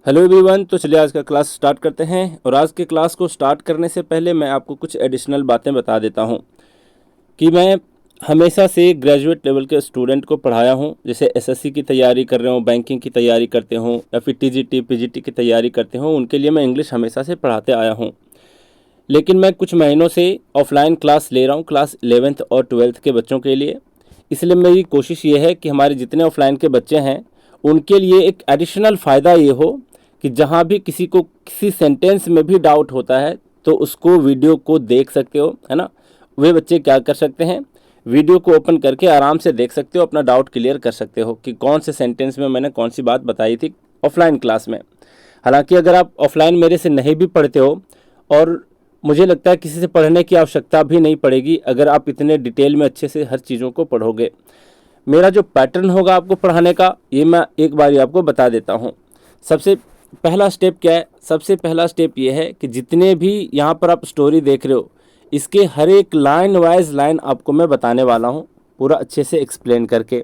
Hello everyone. तो चलिए आज का क्लास स्टार्ट करते हैं। और आज के क्लास को स्टार्ट करने से पहले मैं आपको कुछ एडिशनल बातें बता देता हूं कि मैं हमेशा से ग्रेजुएट लेवल के स्टूडेंट को पढ़ाया हूं। जैसे एसएससी की तैयारी कर रहे हो, बैंकिंग की तैयारी करते हो या फिर टीजीटी पीजीटी की तैयारी करते हो, उनके लिए मैं इंग्लिश हमेशा से पढ़ाते आया हूँ। लेकिन मैं कुछ महीनों से ऑफलाइन क्लास ले रहा हूँ, क्लास 11th और 12th के बच्चों के लिए। इसलिए मेरी कोशिश ये है कि हमारे जितने ऑफलाइन के बच्चे हैं उनके लिए एक एडिशनल फ़ायदा ये हो कि जहाँ भी किसी को किसी सेंटेंस में भी डाउट होता है तो उसको वीडियो को देख सकते हो, है ना। वे बच्चे क्या कर सकते हैं, वीडियो को ओपन करके आराम से देख सकते हो, अपना डाउट क्लियर कर सकते हो कि कौन से सेंटेंस में मैंने कौन सी बात बताई थी ऑफलाइन क्लास में। हालांकि अगर आप ऑफलाइन मेरे से नहीं भी पढ़ते हो, और मुझे लगता है किसी से पढ़ने की आवश्यकता भी नहीं पड़ेगी अगर आप इतने डिटेल में अच्छे से हर चीज़ों को पढ़ोगे। मेरा जो पैटर्न होगा आपको पढ़ाने का, ये मैं एक बार आपको बता देता हूँ। सबसे पहला स्टेप क्या है? सबसे पहला स्टेप ये है कि जितने भी यहाँ पर आप स्टोरी देख रहे हो, इसके हर एक लाइन वाइज लाइन आपको मैं बताने वाला हूँ, पूरा अच्छे से एक्सप्लेन करके।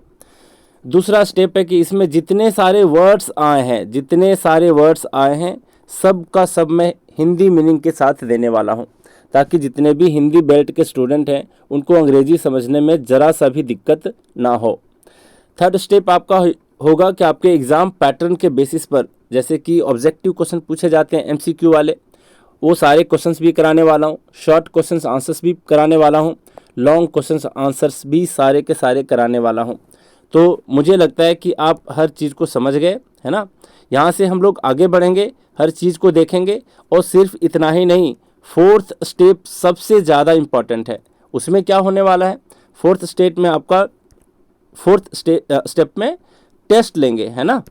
दूसरा स्टेप है कि इसमें जितने सारे वर्ड्स आए हैं सब का सब मैं हिंदी मीनिंग के साथ देने वाला हूँ, ताकि जितने भी हिंदी बेल्ट के स्टूडेंट हैं उनको अंग्रेजी समझने में ज़रा सा भी दिक्कत ना हो। थर्ड स्टेप आपका होगा कि आपके एग्ज़ाम पैटर्न के बेसिस पर, जैसे कि ऑब्जेक्टिव क्वेश्चन पूछे जाते हैं एमसीक्यू वाले, वो सारे क्वेश्चंस भी कराने वाला हूँ। शॉर्ट क्वेश्चंस आंसर्स भी कराने वाला हूँ। लॉन्ग क्वेश्चंस आंसर्स भी सारे के सारे कराने वाला हूँ। तो मुझे लगता है कि आप हर चीज़ को समझ गए, है ना। यहाँ से हम लोग आगे बढ़ेंगे, हर चीज़ को देखेंगे। और सिर्फ इतना ही नहीं, फोर्थ स्टेप सबसे ज़्यादा इम्पॉर्टेंट है। उसमें क्या होने वाला है, फोर्थ स्टेप में टेस्ट लेंगे, है ना।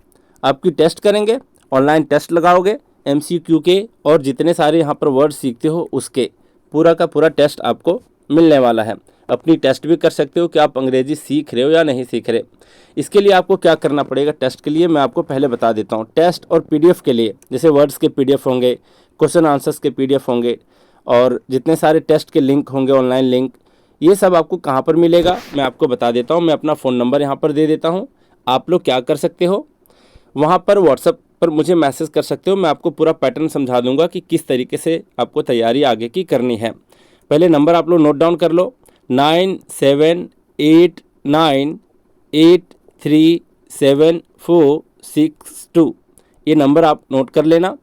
आपकी टेस्ट करेंगे, ऑनलाइन टेस्ट लगाओगे एमसीक्यू के, और जितने सारे यहाँ पर वर्ड सीखते हो उसके पूरा का पूरा टेस्ट आपको मिलने वाला है। अपनी टेस्ट भी कर सकते हो कि आप अंग्रेजी सीख रहे हो या नहीं सीख रहे। इसके लिए आपको क्या करना पड़ेगा, टेस्ट के लिए मैं आपको पहले बता देता हूँ। टेस्ट और पीडीएफ के लिए, जैसे वर्ड्स के पीडीएफ होंगे, क्वेश्चन आंसर्स के पीडीएफ होंगे, और जितने सारे टेस्ट के लिंक होंगे, ऑनलाइन लिंक, ये सब आपको कहाँ पर मिलेगा मैं आपको बता देता हूँ। मैं अपना फ़ोन नंबर यहाँ पर दे देता हूँ। आप लोग क्या कर सकते हो, वहाँ पर व्हाट्सएप पर मुझे मैसेज कर सकते हो। मैं आपको पूरा पैटर्न समझा दूंगा कि किस तरीके से आपको तैयारी आगे की करनी है। पहले नंबर आप लोग नोट डाउन कर लो, 9789837462। ये नंबर आप नोट कर लेना।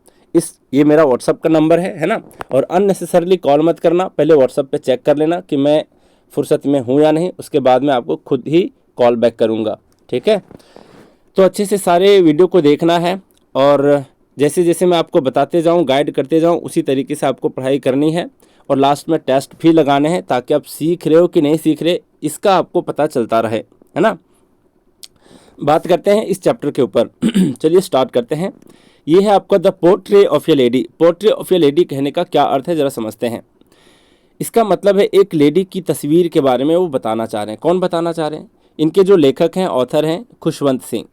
ये मेरा व्हाट्सएप का नंबर है ना। और अननेसेसरली कॉल मत करना, पहले व्हाट्सएप पे चेक कर लेना कि मैं फुर्सत में हूँ या नहीं, उसके बाद मैं आपको खुद ही कॉल बैक करूँगा, ठीक है। तो अच्छे से सारे वीडियो को देखना है, और जैसे जैसे मैं आपको बताते जाऊँ, गाइड करते जाऊँ, उसी तरीके से आपको पढ़ाई करनी है। और लास्ट में टेस्ट भी लगाने हैं, ताकि आप सीख रहे हो कि नहीं सीख रहे इसका आपको पता चलता रहे, है ना। बात करते हैं इस चैप्टर के ऊपर। चलिए स्टार्ट करते हैं। ये है आपका the portrait of A lady. Portrait of A lady कहने का क्या अर्थ है, ज़रा समझते हैं। इसका मतलब है एक लेडी की तस्वीर के बारे में वो बताना चाह रहे हैं। कौन बताना चाह रहे हैं? इनके जो लेखक हैं, ऑथर हैं, खुशवंत सिंह।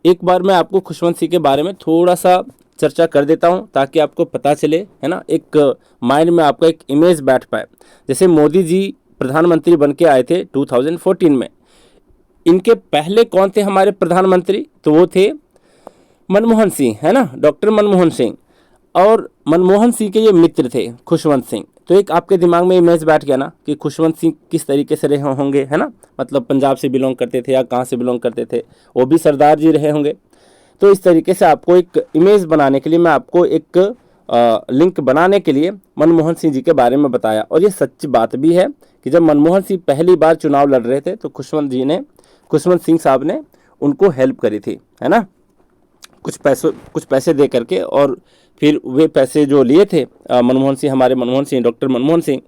एक बार मैं आपको खुशवंत सिंह के बारे में थोड़ा सा चर्चा कर देता हूं, ताकि आपको पता चले, है ना, एक माइंड में आपका एक इमेज बैठ पाए। जैसे मोदी जी प्रधानमंत्री बन के आए थे 2014 में। इनके पहले कौन थे हमारे प्रधानमंत्री? तो वो थे मनमोहन सिंह, है ना, डॉक्टर मनमोहन सिंह। और मनमोहन सिंह के ये मित्र थे खुशवंत सिंह। तो एक आपके दिमाग में इमेज बैठ गया ना कि खुशवंत सिंह किस तरीके से रहे होंगे, है ना। मतलब पंजाब से बिलोंग करते थे या कहाँ से बिलोंग करते थे, वो भी सरदार जी रहे होंगे। तो इस तरीके से आपको एक इमेज बनाने के लिए, मैं आपको एक लिंक बनाने के लिए मनमोहन सिंह जी के बारे में बताया। और ये सच्ची बात भी है कि जब मनमोहन सिंह पहली बार चुनाव लड़ रहे थे तो खुशवंत सिंह साहब ने उनको हेल्प करी थी, है ना, कुछ पैसे दे करके। और फिर वे पैसे जो लिए थे मनमोहन सिंह, हमारे मनमोहन सिंह, डॉक्टर मनमोहन सिंह,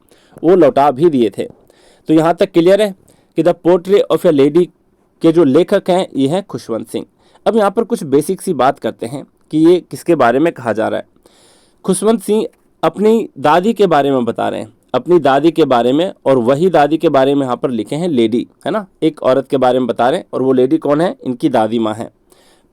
वो लौटा भी दिए थे। तो यहाँ तक क्लियर है कि the portrait of A lady के जो लेखक हैं ये हैं खुशवंत सिंह। अब यहाँ पर कुछ बेसिक सी बात करते हैं कि ये किसके बारे में कहा जा रहा है। खुशवंत सिंह अपनी दादी के बारे में बता रहे हैं, अपनी दादी के बारे में। और वही दादी के बारे में यहाँ पर लिखे हैं लेडी, है ना, एक औरत के बारे में बता रहे हैं। और वो लेडी कौन है? इनकी दादी माँ है।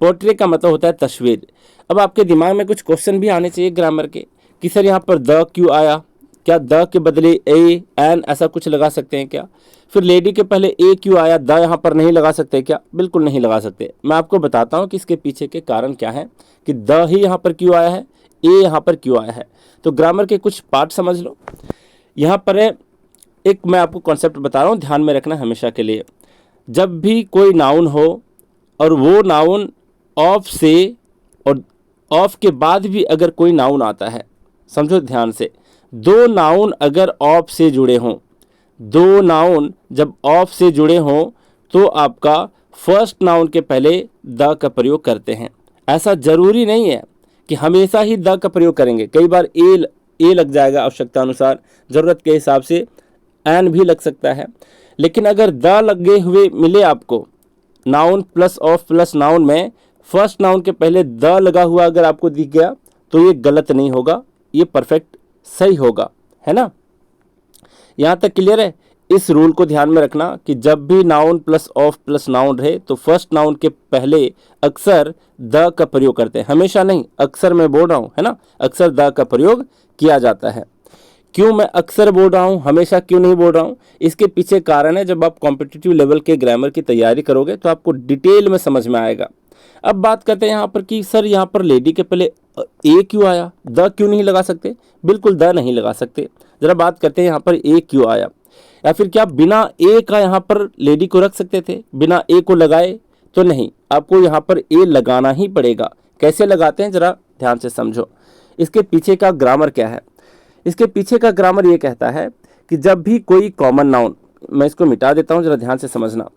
पोर्ट्रेट का मतलब होता है तस्वीर। अब आपके दिमाग में कुछ क्वेश्चन भी आने चाहिए ग्रामर के कि सर यहाँ पर द क्यों आया, क्या द के बदले ए, एन ऐसा कुछ लगा सकते हैं क्या? फिर लेडी के पहले ए क्यों आया, द यहाँ पर नहीं लगा सकते क्या? बिल्कुल नहीं लगा सकते। मैं आपको बताता हूँ कि इसके पीछे के कारण क्या है कि द ही यहाँ पर क्यों आया है, ए यहाँ पर क्यों आया है। तो ग्रामर के कुछ पार्ट समझ लो। यहाँ पर है एक, मैं आपको कॉन्सेप्ट बता रहा हूँ, ध्यान में रखना हमेशा के लिए। जब भी कोई नाउन हो और वो नाउन ऑफ से और ऑफ के बाद भी अगर कोई नाउन आता है, समझो ध्यान से, दो नाउन अगर ऑफ से जुड़े हों, दो नाउन जब ऑफ से जुड़े हों तो आपका फर्स्ट नाउन के पहले द का प्रयोग करते हैं। ऐसा जरूरी नहीं है कि हमेशा ही द का प्रयोग करेंगे, कई बार ए लग जाएगा आवश्यकता अनुसार, ज़रूरत के हिसाब से एन भी लग सकता है। लेकिन अगर द लगे हुए मिले आपको noun plus of plus noun में, फर्स्ट नाउन के पहले द लगा हुआ अगर आपको दिख गया तो ये गलत नहीं होगा, ये परफेक्ट सही होगा, है ना। यहाँ तक क्लियर है। इस रूल को ध्यान में रखना कि जब भी noun plus of plus noun रहे तो फर्स्ट नाउन के पहले अक्सर द का प्रयोग करते हैं, हमेशा नहीं, अक्सर मैं बोल रहा हूँ, है ना, अक्सर द का प्रयोग किया जाता है। क्यों मैं अक्सर बोल रहा हूँ, हमेशा क्यों नहीं बोल रहा हूँ, इसके पीछे कारण है, जब आप कॉम्पिटिटिव लेवल के ग्रामर की तैयारी करोगे तो आपको डिटेल में समझ में आएगा। अब बात करते हैं यहाँ पर कि सर यहाँ पर लेडी के पहले ए क्यों आया, द क्यों नहीं लगा सकते? बिल्कुल द नहीं लगा सकते। जरा बात करते हैं यहाँ पर ए क्यों आया, या फिर क्या बिना ए का यहाँ पर लेडी को रख सकते थे, बिना ए को लगाए? तो नहीं, आपको यहाँ पर ए लगाना ही पड़ेगा। कैसे लगाते हैं जरा ध्यान से समझो। इसके पीछे का ग्रामर क्या है? इसके पीछे का ग्रामर ये कहता है कि जब भी कोई कॉमन नाउन, मैं इसको मिटा देता हूँ, जरा ध्यान से समझना,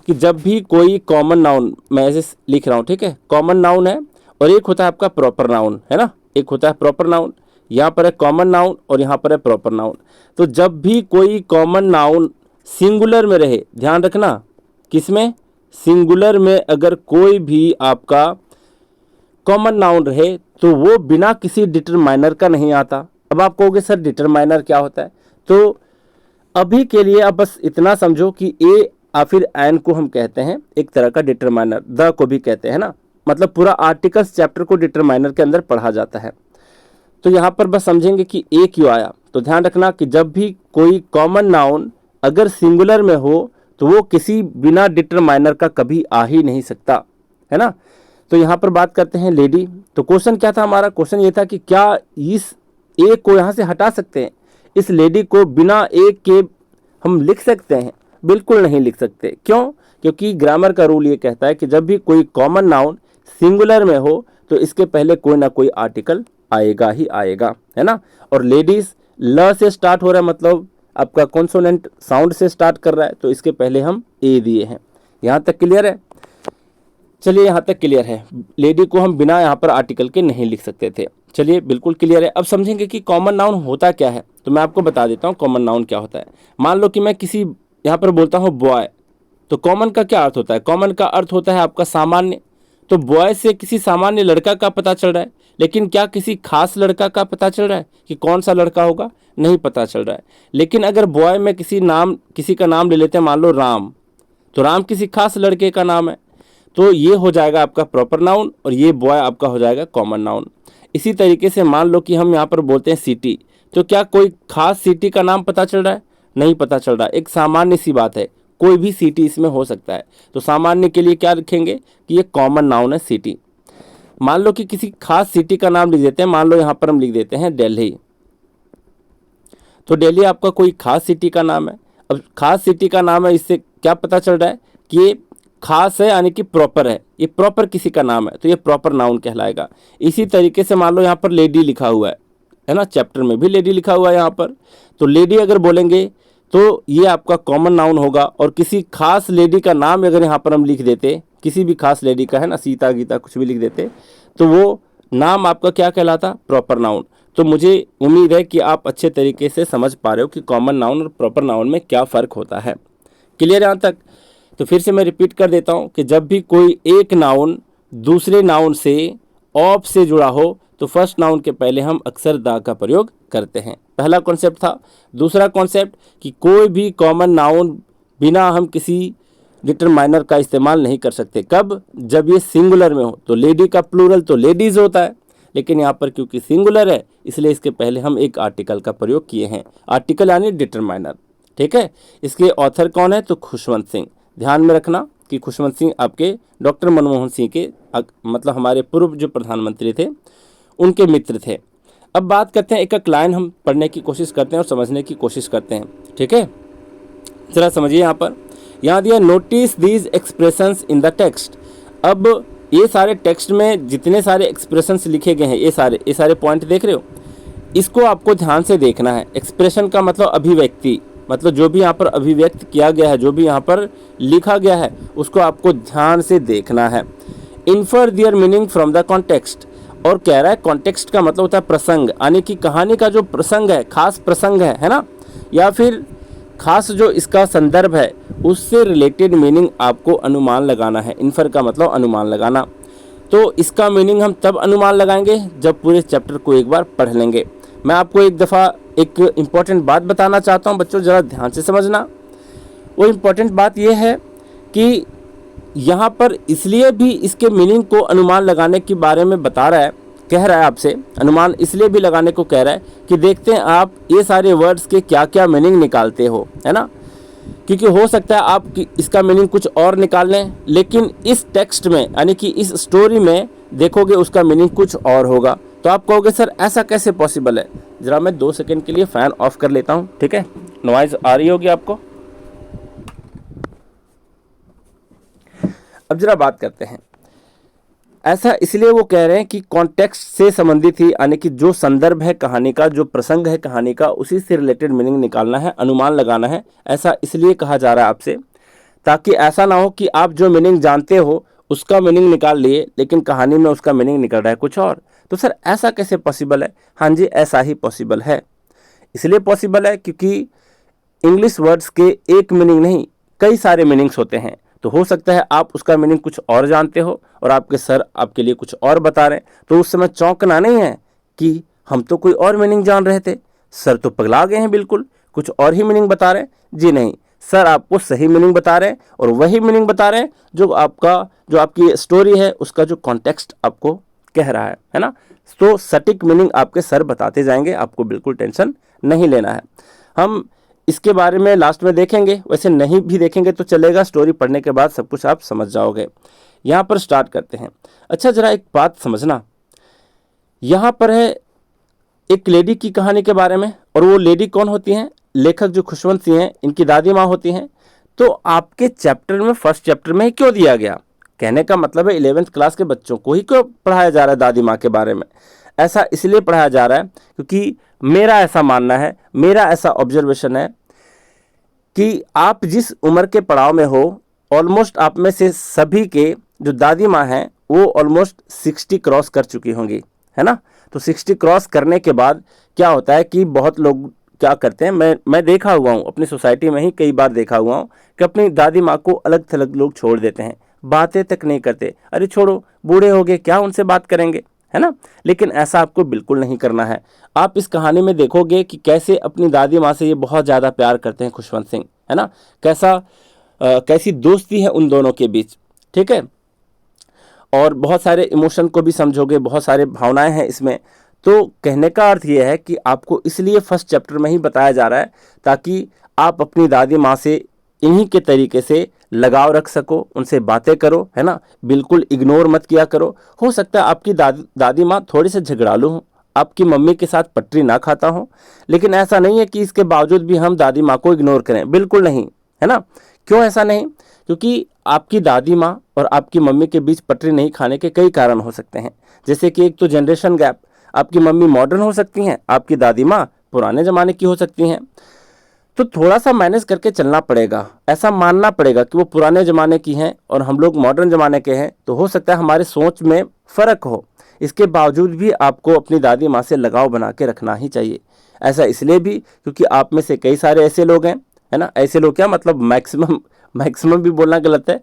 कि जब भी कोई कॉमन नाउन, मैं ऐसे लिख रहा हूँ, ठीक है, कॉमन नाउन है और एक होता है आपका प्रॉपर नाउन, है ना, एक होता है प्रॉपर नाउन, यहाँ पर है कॉमन नाउन और यहाँ पर है प्रॉपर नाउन। तो जब भी कोई कॉमन नाउन सिंगुलर में रहे, ध्यान रखना, किसमें? सिंगुलर में अगर कोई भी आपका कॉमन नाउन रहे तो वो बिना किसी डिटरमाइनर का नहीं आता। अब आप कहोगे सर डिटरमाइनर क्या होता है? तो अभी के लिए आप बस इतना समझो कि ए या फिर एन को हम कहते हैं एक तरह का डिटरमाइनर, द को भी कहते हैं ना, मतलब पूरा आर्टिकल्स चैप्टर को डिटरमाइनर के अंदर पढ़ा जाता है। तो यहाँ पर बस समझेंगे कि ए क्यों आया। तो ध्यान रखना कि जब भी कोई कॉमन नाउन अगर सिंगुलर में हो तो वो किसी बिना डिटरमाइनर का कभी आ ही नहीं सकता, है ना। तो यहाँ पर बात करते हैं लेडी। तो क्वेश्चन क्या था हमारा? क्वेश्चन ये था कि क्या इस ए को यहाँ से हटा सकते हैं, इस लेडी को बिना ए के हम लिख सकते हैं? बिल्कुल नहीं लिख सकते। क्यों? क्योंकि ग्रामर का रूल ये कहता है कि जब भी कोई कॉमन नाउन सिंगुलर में हो तो इसके पहले कोई ना कोई आर्टिकल आएगा ही आएगा, है ना। और लेडीज ल से स्टार्ट हो रहा है, मतलब आपका कॉन्सोनेंट साउंड से स्टार्ट कर रहा है, तो इसके पहले हम ए दिए हैं। यहाँ तक क्लियर है? चलिए यहाँ तक क्लियर है। लेडी को हम बिना यहाँ पर आर्टिकल के नहीं लिख सकते थे। चलिए बिल्कुल क्लियर है। अब समझेंगे कि कॉमन नाउन होता क्या है। तो मैं आपको बता देता हूँ कॉमन नाउन क्या होता है। मान लो कि मैं किसी यहाँ पर बोलता हूँ बॉय, तो कॉमन का क्या अर्थ होता है? कॉमन का अर्थ होता है आपका सामान्य। तो बॉय से किसी सामान्य लड़का का पता चल रहा है, लेकिन क्या किसी खास लड़का का पता चल रहा है कि कौन सा लड़का होगा? नहीं पता चल रहा है। लेकिन अगर बॉय में किसी का नाम ले लेते हैं, मान लो राम, तो राम किसी खास लड़के का नाम है, तो ये हो जाएगा आपका प्रॉपर नाउन और ये बॉय आपका हो जाएगा कॉमन नाउन। इसी तरीके से मान लो कि हम यहाँ पर बोलते हैं सिटी, तो क्या कोई खास सिटी का नाम पता चल रहा है? नहीं पता चल रहा है। एक सामान्य सी बात है, कोई भी सिटी इसमें हो सकता है। तो सामान्य के लिए क्या लिखेंगे कि ये कॉमन नाउन है सिटी। मान लो कि किसी खास सिटी का नाम लिख देते हैं, मान लो यहाँ पर हम लिख देते हैं दिल्ली, तो दिल्ली आपका कोई खास सिटी का नाम है। अब खास सिटी का नाम है, इससे क्या पता चल रहा है कि ये खास है, यानी कि प्रॉपर है, ये प्रॉपर किसी का नाम है, तो ये प्रॉपर नाउन कहलाएगा। इसी तरीके से मान लो यहाँ पर लेडी लिखा हुआ है ना, चैप्टर में भी लेडी लिखा हुआ है यहाँ पर, तो लेडी अगर बोलेंगे तो ये आपका कॉमन नाउन होगा। और किसी खास लेडी का नाम अगर यहाँ पर हम लिख देते, किसी भी खास लेडी का, है ना, सीता गीता कुछ भी लिख देते, तो वो नाम आपका क्या कहलाता? Proper noun. तो मुझे उम्मीद है कि आप अच्छे तरीके से समझ पा रहे हो कि कॉमन नाउन और प्रॉपर नाउन में क्या फ़र्क होता है। क्लियर यहाँ तक? तो फिर से मैं रिपीट कर देता हूँ कि जब भी कोई एक नाउन दूसरे नाउन से ऑफ से जुड़ा हो तो फर्स्ट नाउन के पहले हम अक्सर द का प्रयोग करते हैं। पहला कॉन्सेप्ट था। दूसरा कॉन्सेप्ट कि कोई भी कॉमन नाउन बिना हम किसी डिटरमाइनर का इस्तेमाल नहीं कर सकते। कब? जब ये सिंगुलर में हो। तो लेडी का प्लूरल तो लेडीज़ होता है, लेकिन यहाँ पर क्योंकि सिंगुलर है इसलिए इसके पहले हम एक आर्टिकल का प्रयोग किए हैं। आर्टिकल यानी डिटरमाइनर। ठीक है, इसके ऑथर कौन है? तो खुशवंत सिंह। ध्यान में रखना कि खुशवंत सिंह आपके डॉक्टर मनमोहन सिंह के मतलब हमारे पूर्व जो प्रधानमंत्री थे उनके मित्र थे। अब बात करते हैं, एक एक लाइन हम पढ़ने की कोशिश करते हैं और समझने की कोशिश करते हैं। ठीक है, जरा समझिए। यहाँ दिया notice these expressions in the text. अब ये सारे टेक्स्ट में जितने सारे एक्सप्रेशंस लिखे गए हैं, ये सारे पॉइंट देख रहे हो, इसको आपको ध्यान से देखना है। एक्सप्रेशन का मतलब अभिव्यक्ति, मतलब जो भी यहाँ पर अभिव्यक्त किया गया है, जो भी यहाँ पर लिखा गया है, उसको आपको ध्यान से देखना है। Infer their meaning from the context, और कह रहा है कॉन्टेक्स्ट का मतलब होता है प्रसंग, यानी कि कहानी का जो प्रसंग है, खास प्रसंग है ना, या फिर खास जो इसका संदर्भ है उससे रिलेटेड मीनिंग आपको अनुमान लगाना है। इन्फर का मतलब अनुमान लगाना। तो इसका मीनिंग हम तब अनुमान लगाएंगे जब पूरे चैप्टर को एक बार पढ़ लेंगे। मैं आपको एक दफ़ा एक इम्पॉर्टेंट बात बताना चाहता हूँ बच्चों, ज़रा ध्यान से समझना। वो इम्पॉर्टेंट बात यह है कि यहाँ पर इसलिए भी इसके मीनिंग को अनुमान लगाने के बारे में बता रहा है, कह रहा है आपसे, अनुमान इसलिए भी लगाने को कह रहा है कि देखते हैं आप ये सारे वर्ड्स के क्या क्या मीनिंग निकालते हो, है ना। क्योंकि हो सकता है आप इसका मीनिंग कुछ और निकाल लें, लेकिन इस टेक्स्ट में यानी कि इस स्टोरी में देखोगे उसका मीनिंग कुछ और होगा। तो आप कहोगे सर ऐसा कैसे पॉसिबल है। ज़रा मैं 2 सेकंड के लिए फ़ैन ऑफ कर लेता हूँ, ठीक है, नॉइज़ आ रही होगी आपको। अब जरा बात करते हैं। ऐसा इसलिए वो कह रहे हैं कि कॉन्टेक्स्ट से संबंधित ही, यानी कि जो संदर्भ है कहानी का, जो प्रसंग है कहानी का, उसी से रिलेटेड मीनिंग निकालना है, अनुमान लगाना है। ऐसा इसलिए कहा जा रहा है आपसे, ताकि ऐसा ना हो कि आप जो मीनिंग जानते हो उसका मीनिंग निकाल लिए, लेकिन कहानी में उसका मीनिंग निकल रहा है कुछ और। तो सर ऐसा कैसे पॉसिबल है? हाँ जी, ऐसा ही पॉसिबल है। इसलिए पॉसिबल है क्योंकि इंग्लिश वर्ड्स के एक मीनिंग नहीं, कई सारे मीनिंग्स होते हैं। तो हो सकता है आप उसका मीनिंग कुछ और जानते हो और आपके सर आपके लिए कुछ और बता रहे हैं, तो उस समय चौंकना नहीं है कि हम तो कोई और मीनिंग जान रहे थे, सर तो पगला गए हैं, बिल्कुल कुछ और ही मीनिंग बता रहे हैं। जी नहीं, सर आपको सही मीनिंग बता रहे हैं और वही मीनिंग बता रहे हैं जो आपकी स्टोरी है उसका जो कॉन्टेक्स्ट आपको कह रहा है ना। तो सटीक मीनिंग आपके सर बताते जाएंगे, आपको बिल्कुल टेंशन नहीं लेना है। हम इसके बारे में लास्ट में देखेंगे, वैसे नहीं भी देखेंगे तो चलेगा, स्टोरी पढ़ने के बाद सब कुछ आप समझ जाओगे। यहाँ पर स्टार्ट करते हैं। अच्छा, जरा एक बात समझना, यहाँ पर है एक लेडी की कहानी के बारे में, और वो लेडी कौन होती हैं? लेखक जो खुशवंत सिंह हैं, इनकी दादी माँ होती हैं। तो आपके चैप्टर में, फर्स्ट चैप्टर में ही क्यों दिया गया? कहने का मतलब है 11th क्लास के बच्चों को ही क्यों पढ़ाया जा रहा है दादी माँ के बारे में? ऐसा इसलिए पढ़ाया जा रहा है क्योंकि मेरा ऐसा मानना है, मेरा ऐसा ऑब्जर्वेशन है कि आप जिस उम्र के पड़ाव में हो, ऑलमोस्ट आप में से सभी के जो दादी माँ हैं वो ऑलमोस्ट 60 क्रॉस कर चुकी होंगी, है ना। तो 60 क्रॉस करने के बाद क्या होता है कि बहुत लोग क्या करते हैं, मैं देखा हुआ हूँ अपनी सोसाइटी में ही, कई बार देखा हुआ हूँ कि अपनी दादी माँ को अलग थलग लोग छोड़ देते हैं, बातें तक नहीं करते। अरे छोड़ो, बूढ़े हो गए, क्या उनसे बात करेंगे, है ना। लेकिन ऐसा आपको बिल्कुल नहीं करना है। आप इस कहानी में देखोगे कि कैसे अपनी दादी माँ से ये बहुत ज़्यादा प्यार करते हैं खुशवंत सिंह, है ना। कैसी दोस्ती है उन दोनों के बीच, ठीक है। और बहुत सारे इमोशन को भी समझोगे, बहुत सारे भावनाएं हैं इसमें। तो कहने का अर्थ ये है कि आपको इसलिए फर्स्ट चैप्टर में ही बताया जा रहा है ताकि आप अपनी दादी माँ से इन्हीं के तरीके से लगाव रख सको, उनसे बातें करो, है ना। बिल्कुल इग्नोर मत किया करो। हो सकता है आपकी दादी माँ थोड़ी से झगड़ालू हों, आपकी मम्मी के साथ पटरी ना खाता हो, लेकिन ऐसा नहीं है कि इसके बावजूद भी हम दादी माँ को इग्नोर करें, बिल्कुल नहीं, है ना। क्यों ऐसा नहीं? क्योंकि आपकी दादी माँ और आपकी मम्मी के बीच पटरी नहीं खाने के कई कारण हो सकते हैं। जैसे कि एक तो जनरेशन गैप, आपकी मम्मी मॉडर्न हो सकती हैं, आपकी दादी माँ पुराने ज़माने की हो सकती हैं। तो थोड़ा सा मैनेज करके चलना पड़ेगा, ऐसा मानना पड़ेगा कि वो पुराने ज़माने की हैं और हम लोग मॉडर्न ज़माने के हैं। तो हो सकता है हमारे सोच में फ़र्क हो, इसके बावजूद भी आपको अपनी दादी माँ से लगाव बना के रखना ही चाहिए। ऐसा इसलिए भी क्योंकि आप में से कई सारे ऐसे लोग हैं, है ना। ऐसे लोग क्या मतलब, मैक्सिमम भी बोलना गलत है,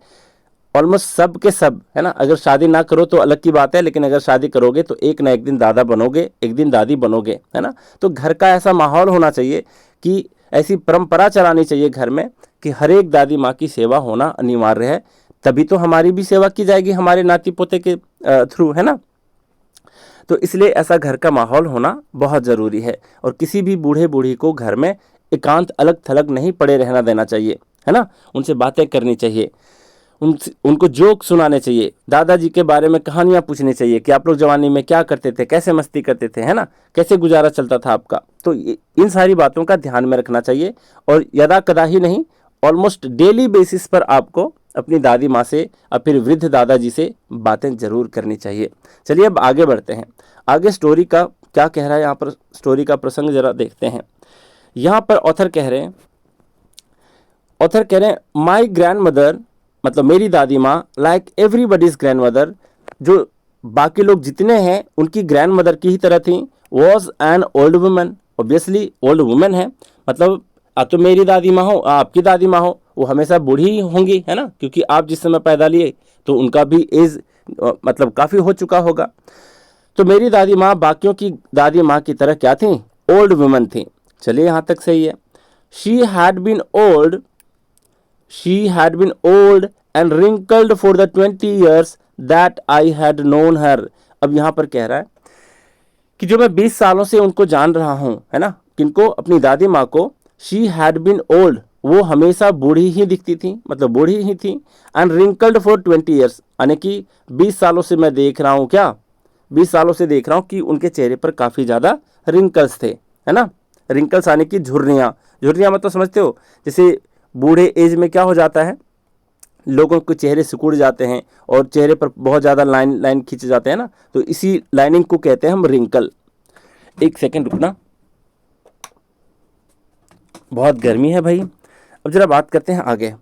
ऑलमोस्ट सब के सब, है ना। अगर शादी ना करो तो अलग की बात है, लेकिन अगर शादी करोगे तो एक ना एक दिन दादा बनोगे, एक दिन दादी बनोगे, है ना। तो घर का ऐसा माहौल होना चाहिए कि ऐसी परंपरा चलानी चाहिए घर में कि हर एक दादी माँ की सेवा होना अनिवार्य है, तभी तो हमारी भी सेवा की जाएगी हमारे नाती पोते के थ्रू, है ना। तो इसलिए ऐसा घर का माहौल होना बहुत ज़रूरी है। और किसी भी बूढ़े बूढ़ी को घर में एकांत अलग थलग नहीं पड़े रहना देना चाहिए, है ना। उनसे बातें करनी चाहिए, उनको जोक सुनाने चाहिए, दादाजी के बारे में कहानियाँ पूछनी चाहिए कि आप लोग जवानी में क्या करते थे, कैसे मस्ती करते थे, है ना, कैसे गुजारा चलता था आपका। तो इन सारी बातों का ध्यान में रखना चाहिए। और यदा कदा ही नहीं, ऑलमोस्ट डेली बेसिस पर आपको अपनी दादी माँ से और फिर वृद्ध दादाजी से बातें जरूर करनी चाहिए। चलिए अब आगे बढ़ते हैं। आगे स्टोरी का क्या कह रहा है, यहाँ पर स्टोरी का प्रसंग जरा देखते हैं। यहाँ पर ऑथर कह रहे हैं माई ग्रैंड मदर, मतलब मेरी दादी माँ, लाइक एवरीबडीज ग्रैंड मदर, जो बाकी लोग जितने हैं उनकी ग्रैंड मदर की ही तरह थी, was an old woman. Obviously old woman है, मतलब आप तो मेरी दादी माँ हो, आपकी दादी माँ हो, वो हमेशा बूढ़ी ही होंगी, है ना, क्योंकि आप जिस समय पैदा लिए तो उनका भी एज मतलब काफ़ी हो चुका होगा। तो मेरी दादी माँ बाकियों की दादी माँ की तरह क्या थी, ओल्ड वुमन थी। चलिए यहाँ तक सही है। She had been old and wrinkled for the 20 years that I had known her. अब यहाँ पर कह रहा है कि जो मैं 20 सालों से उनको जान रहा हूँ, है ना, किनको, अपनी दादी माँ को, शी हैड बीन ओल्ड, वो हमेशा बूढ़ी ही दिखती थी, मतलब बूढ़ी ही थी, एंड रिंकल्ड फॉर 20 years, यानी कि 20 सालों से मैं देख रहा हूँ, क्या 20 सालों से देख रहा हूँ कि उनके चेहरे पर काफ़ी ज़्यादा रिंकल्स थे, है ना। रिंकल्स आने की झुर्रियाँ, झुर्रियाँ मतलब समझते हो, जैसे बूढ़े एज में क्या हो जाता है, लोगों के चेहरे सिकुड़ जाते हैं और चेहरे पर बहुत ज़्यादा लाइन खींचे जाते हैं ना, तो इसी लाइनिंग को कहते हैं हम रिंकल। एक सेकेंड रुकना, बहुत गर्मी है भाई। अब जरा बात करते हैं आगे।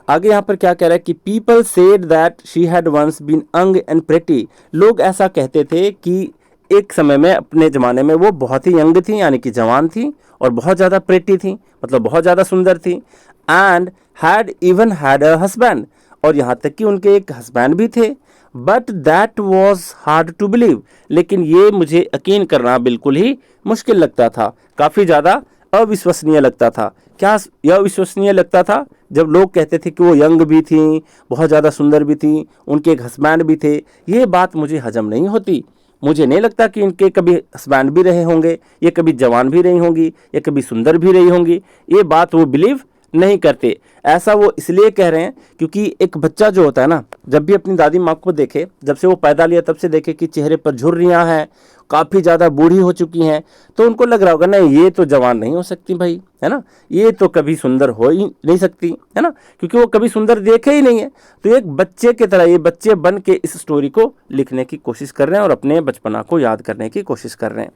यहाँ पर क्या कह रहा है कि people said that she had once been young and pretty. लोग ऐसा कहते थे कि एक समय में, अपने ज़माने में, वो बहुत ही यंग थी, यानी कि जवान थी, और बहुत ज़्यादा प्रेटी थी, मतलब बहुत ज़्यादा सुंदर थी, and had even had a husband, और यहाँ तक कि उनके एक हस्बैंड भी थे। But that was hard to believe, लेकिन ये मुझे यकीन करना बिल्कुल ही मुश्किल लगता था, काफ़ी ज़्यादा अविश्वसनीय लगता था। क्या यह अविश्वसनीय लगता था? जब लोग कहते थे कि वो यंग भी थी, बहुत ज़्यादा सुंदर भी थी, उनके एक हस्बैंड भी थे, ये बात मुझे हजम नहीं होती। मुझे नहीं लगता कि इनके कभी हस्बैंड भी रहे होंगे, ये कभी जवान भी रही होंगी, ये कभी सुंदर भी रही होंगी, ये बात वो बिलीव नहीं करते। ऐसा वो इसलिए कह रहे हैं क्योंकि एक बच्चा जो होता है ना, जब भी अपनी दादी माँ को देखे, जब से वो पैदा लिया तब से देखे कि चेहरे पर झुर्रियाँ हैं, काफ़ी ज़्यादा बूढ़ी हो चुकी हैं, तो उनको लग रहा होगा नहीं, ये तो जवान नहीं हो सकती भाई, है ना, ये तो कभी सुंदर हो ही नहीं सकती, है ना, क्योंकि वो कभी सुंदर देखे ही नहीं है। तो एक बच्चे की तरह ये बच्चे बन के इस स्टोरी को लिखने की कोशिश कर रहे हैं और अपने बचपना को याद करने की कोशिश कर रहे हैं।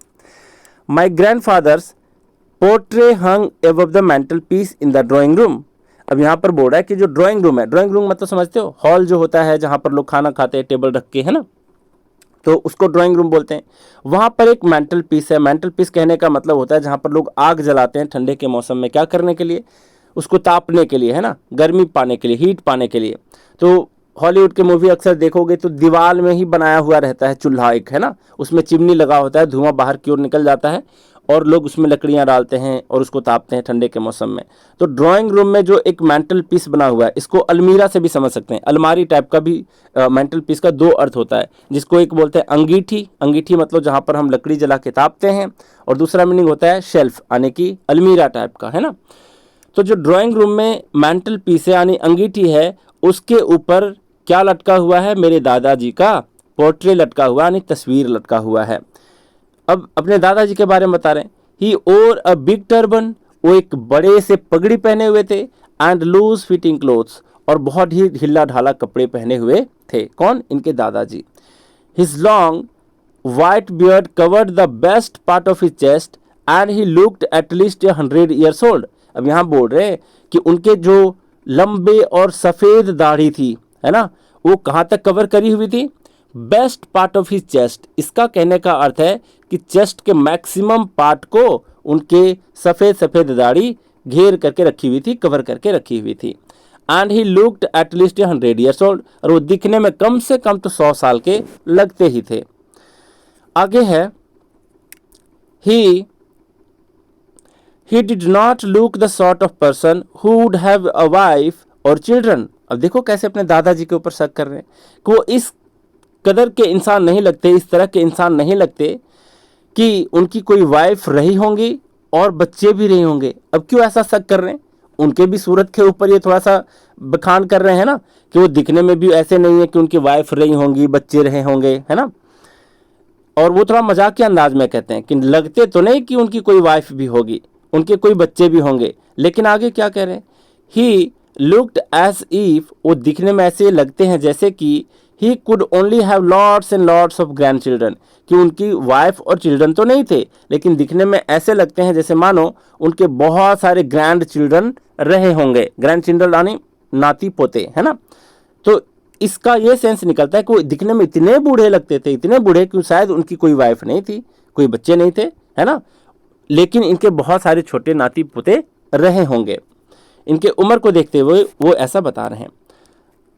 My grandfather's portrait hung above the mantelpiece in the drawing room. अब यहाँ पर बोल रहा है कि जो ड्राइंग रूम है, ड्राइंग रूम मतलब समझते हो, हॉल जो होता है जहाँ पर लोग खाना खाते हैं टेबल रख के, है ना, तो उसको ड्राइंग रूम बोलते हैं। वहाँ पर एक मेंटल पीस है। मेंटल पीस कहने का मतलब होता है जहाँ पर लोग आग जलाते हैं ठंडे के मौसम में, क्या करने के लिए, उसको तापने के लिए, है ना, गर्मी पाने के लिए, हीट पाने के लिए। तो हॉलीवुड के मूवी अक्सर देखोगे तो दीवार में ही बनाया हुआ रहता है चूल्हा एक, है ना, उसमें चिमनी लगा होता है, धुआं बाहर की ओर निकल जाता है और लोग उसमें लकड़ियाँ डालते हैं और उसको तापते हैं ठंडे के मौसम में। तो ड्राइंग रूम में जो एक मेंटल पीस बना हुआ है, इसको अलमीरा से भी समझ सकते हैं, अलमारी टाइप का भी। मेंटल पीस का दो अर्थ होता है, जिसको एक बोलते हैं अंगीठी, अंगीठी मतलब जहाँ पर हम लकड़ी जला के तापते हैं, और दूसरा मीनिंग होता है शेल्फ, यानी कि अलमीरा टाइप का, है ना। तो जो ड्राइंग रूम में मेंटल पीस है यानी अंगीठी है, उसके ऊपर क्या लटका हुआ है, मेरे दादाजी का पोर्ट्रेट लटका हुआ, यानी तस्वीर लटका हुआ है। अब अपने दादाजी के बारे में बता रहे हैं। ही ओर अ बिग टर्बन, वो एक बड़े से पगड़ी पहने हुए थे, एंड लूज फिटिंग क्लोथ्स, और बहुत ही ढीला ढाला कपड़े पहने हुए थे। कौन? इनके दादाजी। His long white beard covered the best part of his chest and he looked at least 100 years old। अब यहाँ बोल रहे हैं कि उनके जो लंबे और सफ़ेद दाढ़ी थी, है ना, वो कहाँ तक कवर करी हुई थी? Best part of his chest. इसका कहने का अर्थ है कि चेस्ट के मैक्सिमम पार्ट को उनके सफ़ेद सफ़ेद दाढ़ी घेर करके रखी हुई थी, कवर करके रखी हुई थी। And he looked at least 100 years old, और वो दिखने में कम से कम तो 100 साल के लगते ही थे। आगे है he did not look the sort of person who would have a wife or children। अब देखो कैसे अपने दादाजी के ऊपर शक कर रहे हैं कि वो इस कदर के इंसान नहीं लगते, इस तरह के इंसान नहीं लगते कि उनकी कोई वाइफ रही होंगी और बच्चे भी रहे होंगे। अब क्यों ऐसा शक कर रहे हैं? उनके भी सूरत के ऊपर ये थोड़ा सा बखान कर रहे हैं ना, कि वो दिखने में भी ऐसे नहीं है कि उनकी वाइफ रही होंगी, बच्चे रहे होंगे, है ना। और वो थोड़ा मजाक के अंदाज में कहते हैं कि लगते तो नहीं कि उनकी कोई वाइफ भी होगी, उनके कोई बच्चे भी होंगे। लेकिन आगे क्या कह रहे हैं? ही लुक्ड एज इफ, वो दिखने में ऐसे लगते हैं जैसे कि he could only have lots and lots of grand children, कि उनकी वाइफ और चिल्ड्रन तो नहीं थे, लेकिन दिखने में ऐसे लगते हैं जैसे मानो उनके बहुत सारे ग्रैंड चिल्ड्रन रहे होंगे। ग्रैंड चिल्ड्रन यानी नाती पोते, है ना। तो इसका ये सेंस निकलता है कि वो दिखने में इतने बूढ़े लगते थे, इतने बूढ़े कि शायद उनकी कोई वाइफ नहीं थी, कोई बच्चे नहीं थे, है ना, लेकिन इनके बहुत सारे छोटे नाती पोते रहे होंगे। इनके उम्र को देखते हुए वो ऐसा बता रहे हैं।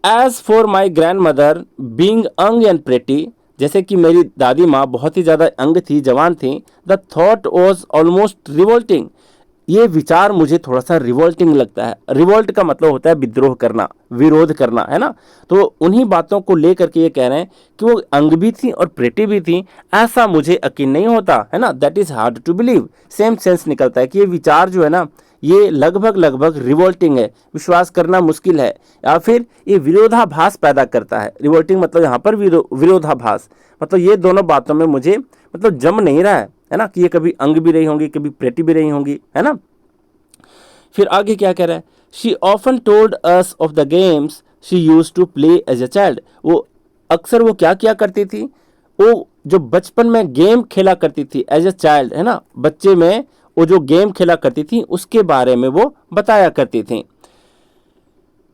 As for my grandmother being young and pretty, जैसे कि मेरी दादी माँ बहुत ही ज़्यादा यंग थी, जवान थी। The thought was almost revolting, ये विचार मुझे थोड़ा सा रिवोल्टिंग लगता है। रिवोल्ट का मतलब होता है विद्रोह करना, विरोध करना, है ना। तो उन्हीं बातों को लेकर के ये कह रहे हैं कि वो अंग भी थी और प्रेटी भी थी, ऐसा मुझे यकीन नहीं होता, है ना। That is hard to believe. Same sense निकलता है कि ये विचार जो है ना, ये लगभग रिवोल्टिंग है, विश्वास करना मुश्किल है, या फिर ये विरोधाभास पैदा करता है। रिवोल्टिंग मतलब यहाँ पर विरोधाभास, मतलब ये दोनों बातों में मुझे मतलब जम नहीं रहा है ना, कि ये कभी अंग भी रही होंगी, कभी प्रेटी भी रही होंगी, है ना। फिर आगे क्या कह रहा है? She often told us of the games she used to play as a child, वो अक्सर वो क्या किया करती थी, वो जो बचपन में गेम खेला करती थी एज अ चाइल्ड, है ना, बच्चे में वो जो गेम खेला करती थी उसके बारे में वो बताया करती थी।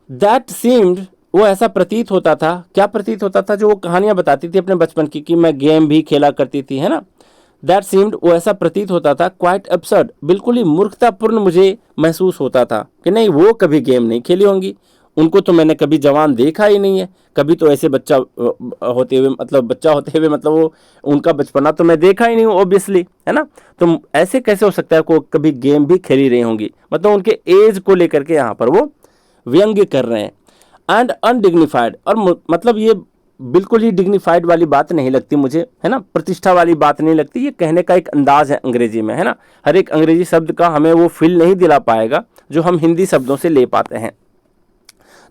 दैट सीम्ड, वो ऐसा प्रतीत होता था, क्या प्रतीत होता था? जो वो कहानियां बताती थी अपने बचपन की कि मैं गेम भी खेला करती थी, है ना। दैट सीम्ड, वो ऐसा प्रतीत होता था, क्वाइट एब्सर्ड, बिल्कुल ही मूर्खतापूर्ण मुझे महसूस होता था कि नहीं, वो कभी गेम नहीं खेली होंगी, उनको तो मैंने कभी जवान देखा ही नहीं है, कभी तो ऐसे बच्चा होते हुए मतलब वो उनका बचपना तो मैं देखा ही नहीं हूँ ऑब्वियसली, है ना। तो ऐसे कैसे हो सकता है को कभी गेम भी खेली रही होंगी, मतलब उनके एज को लेकर के यहाँ पर वो व्यंग्य कर रहे हैं। एंड अनडिग्निफाइड, और मतलब ये बिल्कुल ही डिग्निफाइड वाली बात नहीं लगती मुझे, है ना, प्रतिष्ठा वाली बात नहीं लगती। ये कहने का एक अंदाज है अंग्रेजी में, है ना। हर एक अंग्रेजी शब्द का हमें वो फील नहीं दिला पाएगा जो हम हिंदी शब्दों से ले पाते हैं।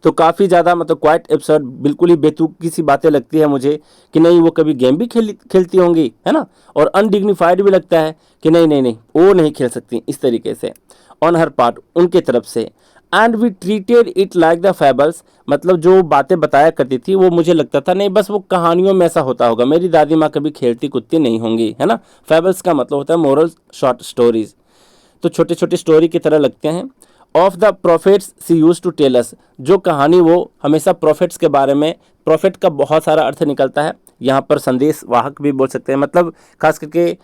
तो काफ़ी ज़्यादा मतलब क्वाइट एब्सर्ड, बिल्कुल ही बेतुकी सी बातें लगती है मुझे कि नहीं वो कभी गेम भी खेलती होंगी, है ना। और अनडिग्निफाइड भी लगता है कि नहीं वो नहीं खेल सकती इस तरीके से, ऑन हर पार्ट, उनके तरफ से। And we treated it like the fables, मतलब जो बातें बताया करती थी वो मुझे लगता था नहीं बस वो कहानियों में ऐसा होता होगा, मेरी दादी माँ कभी खेलती कुत्ती नहीं होंगी, है ना। फैबल्स का मतलब होता है मोरल शॉर्ट स्टोरीज, तो छोटे छोटे स्टोरी की तरह लगते हैं। Of the prophets she used to tell us, जो कहानी वो हमेशा प्रॉफिट्स के बारे में, प्रॉफिट का बहुत सारा अर्थ निकलता है यहाँ पर, संदेश वाहक भी बोल सकते हैं, मतलब खास करके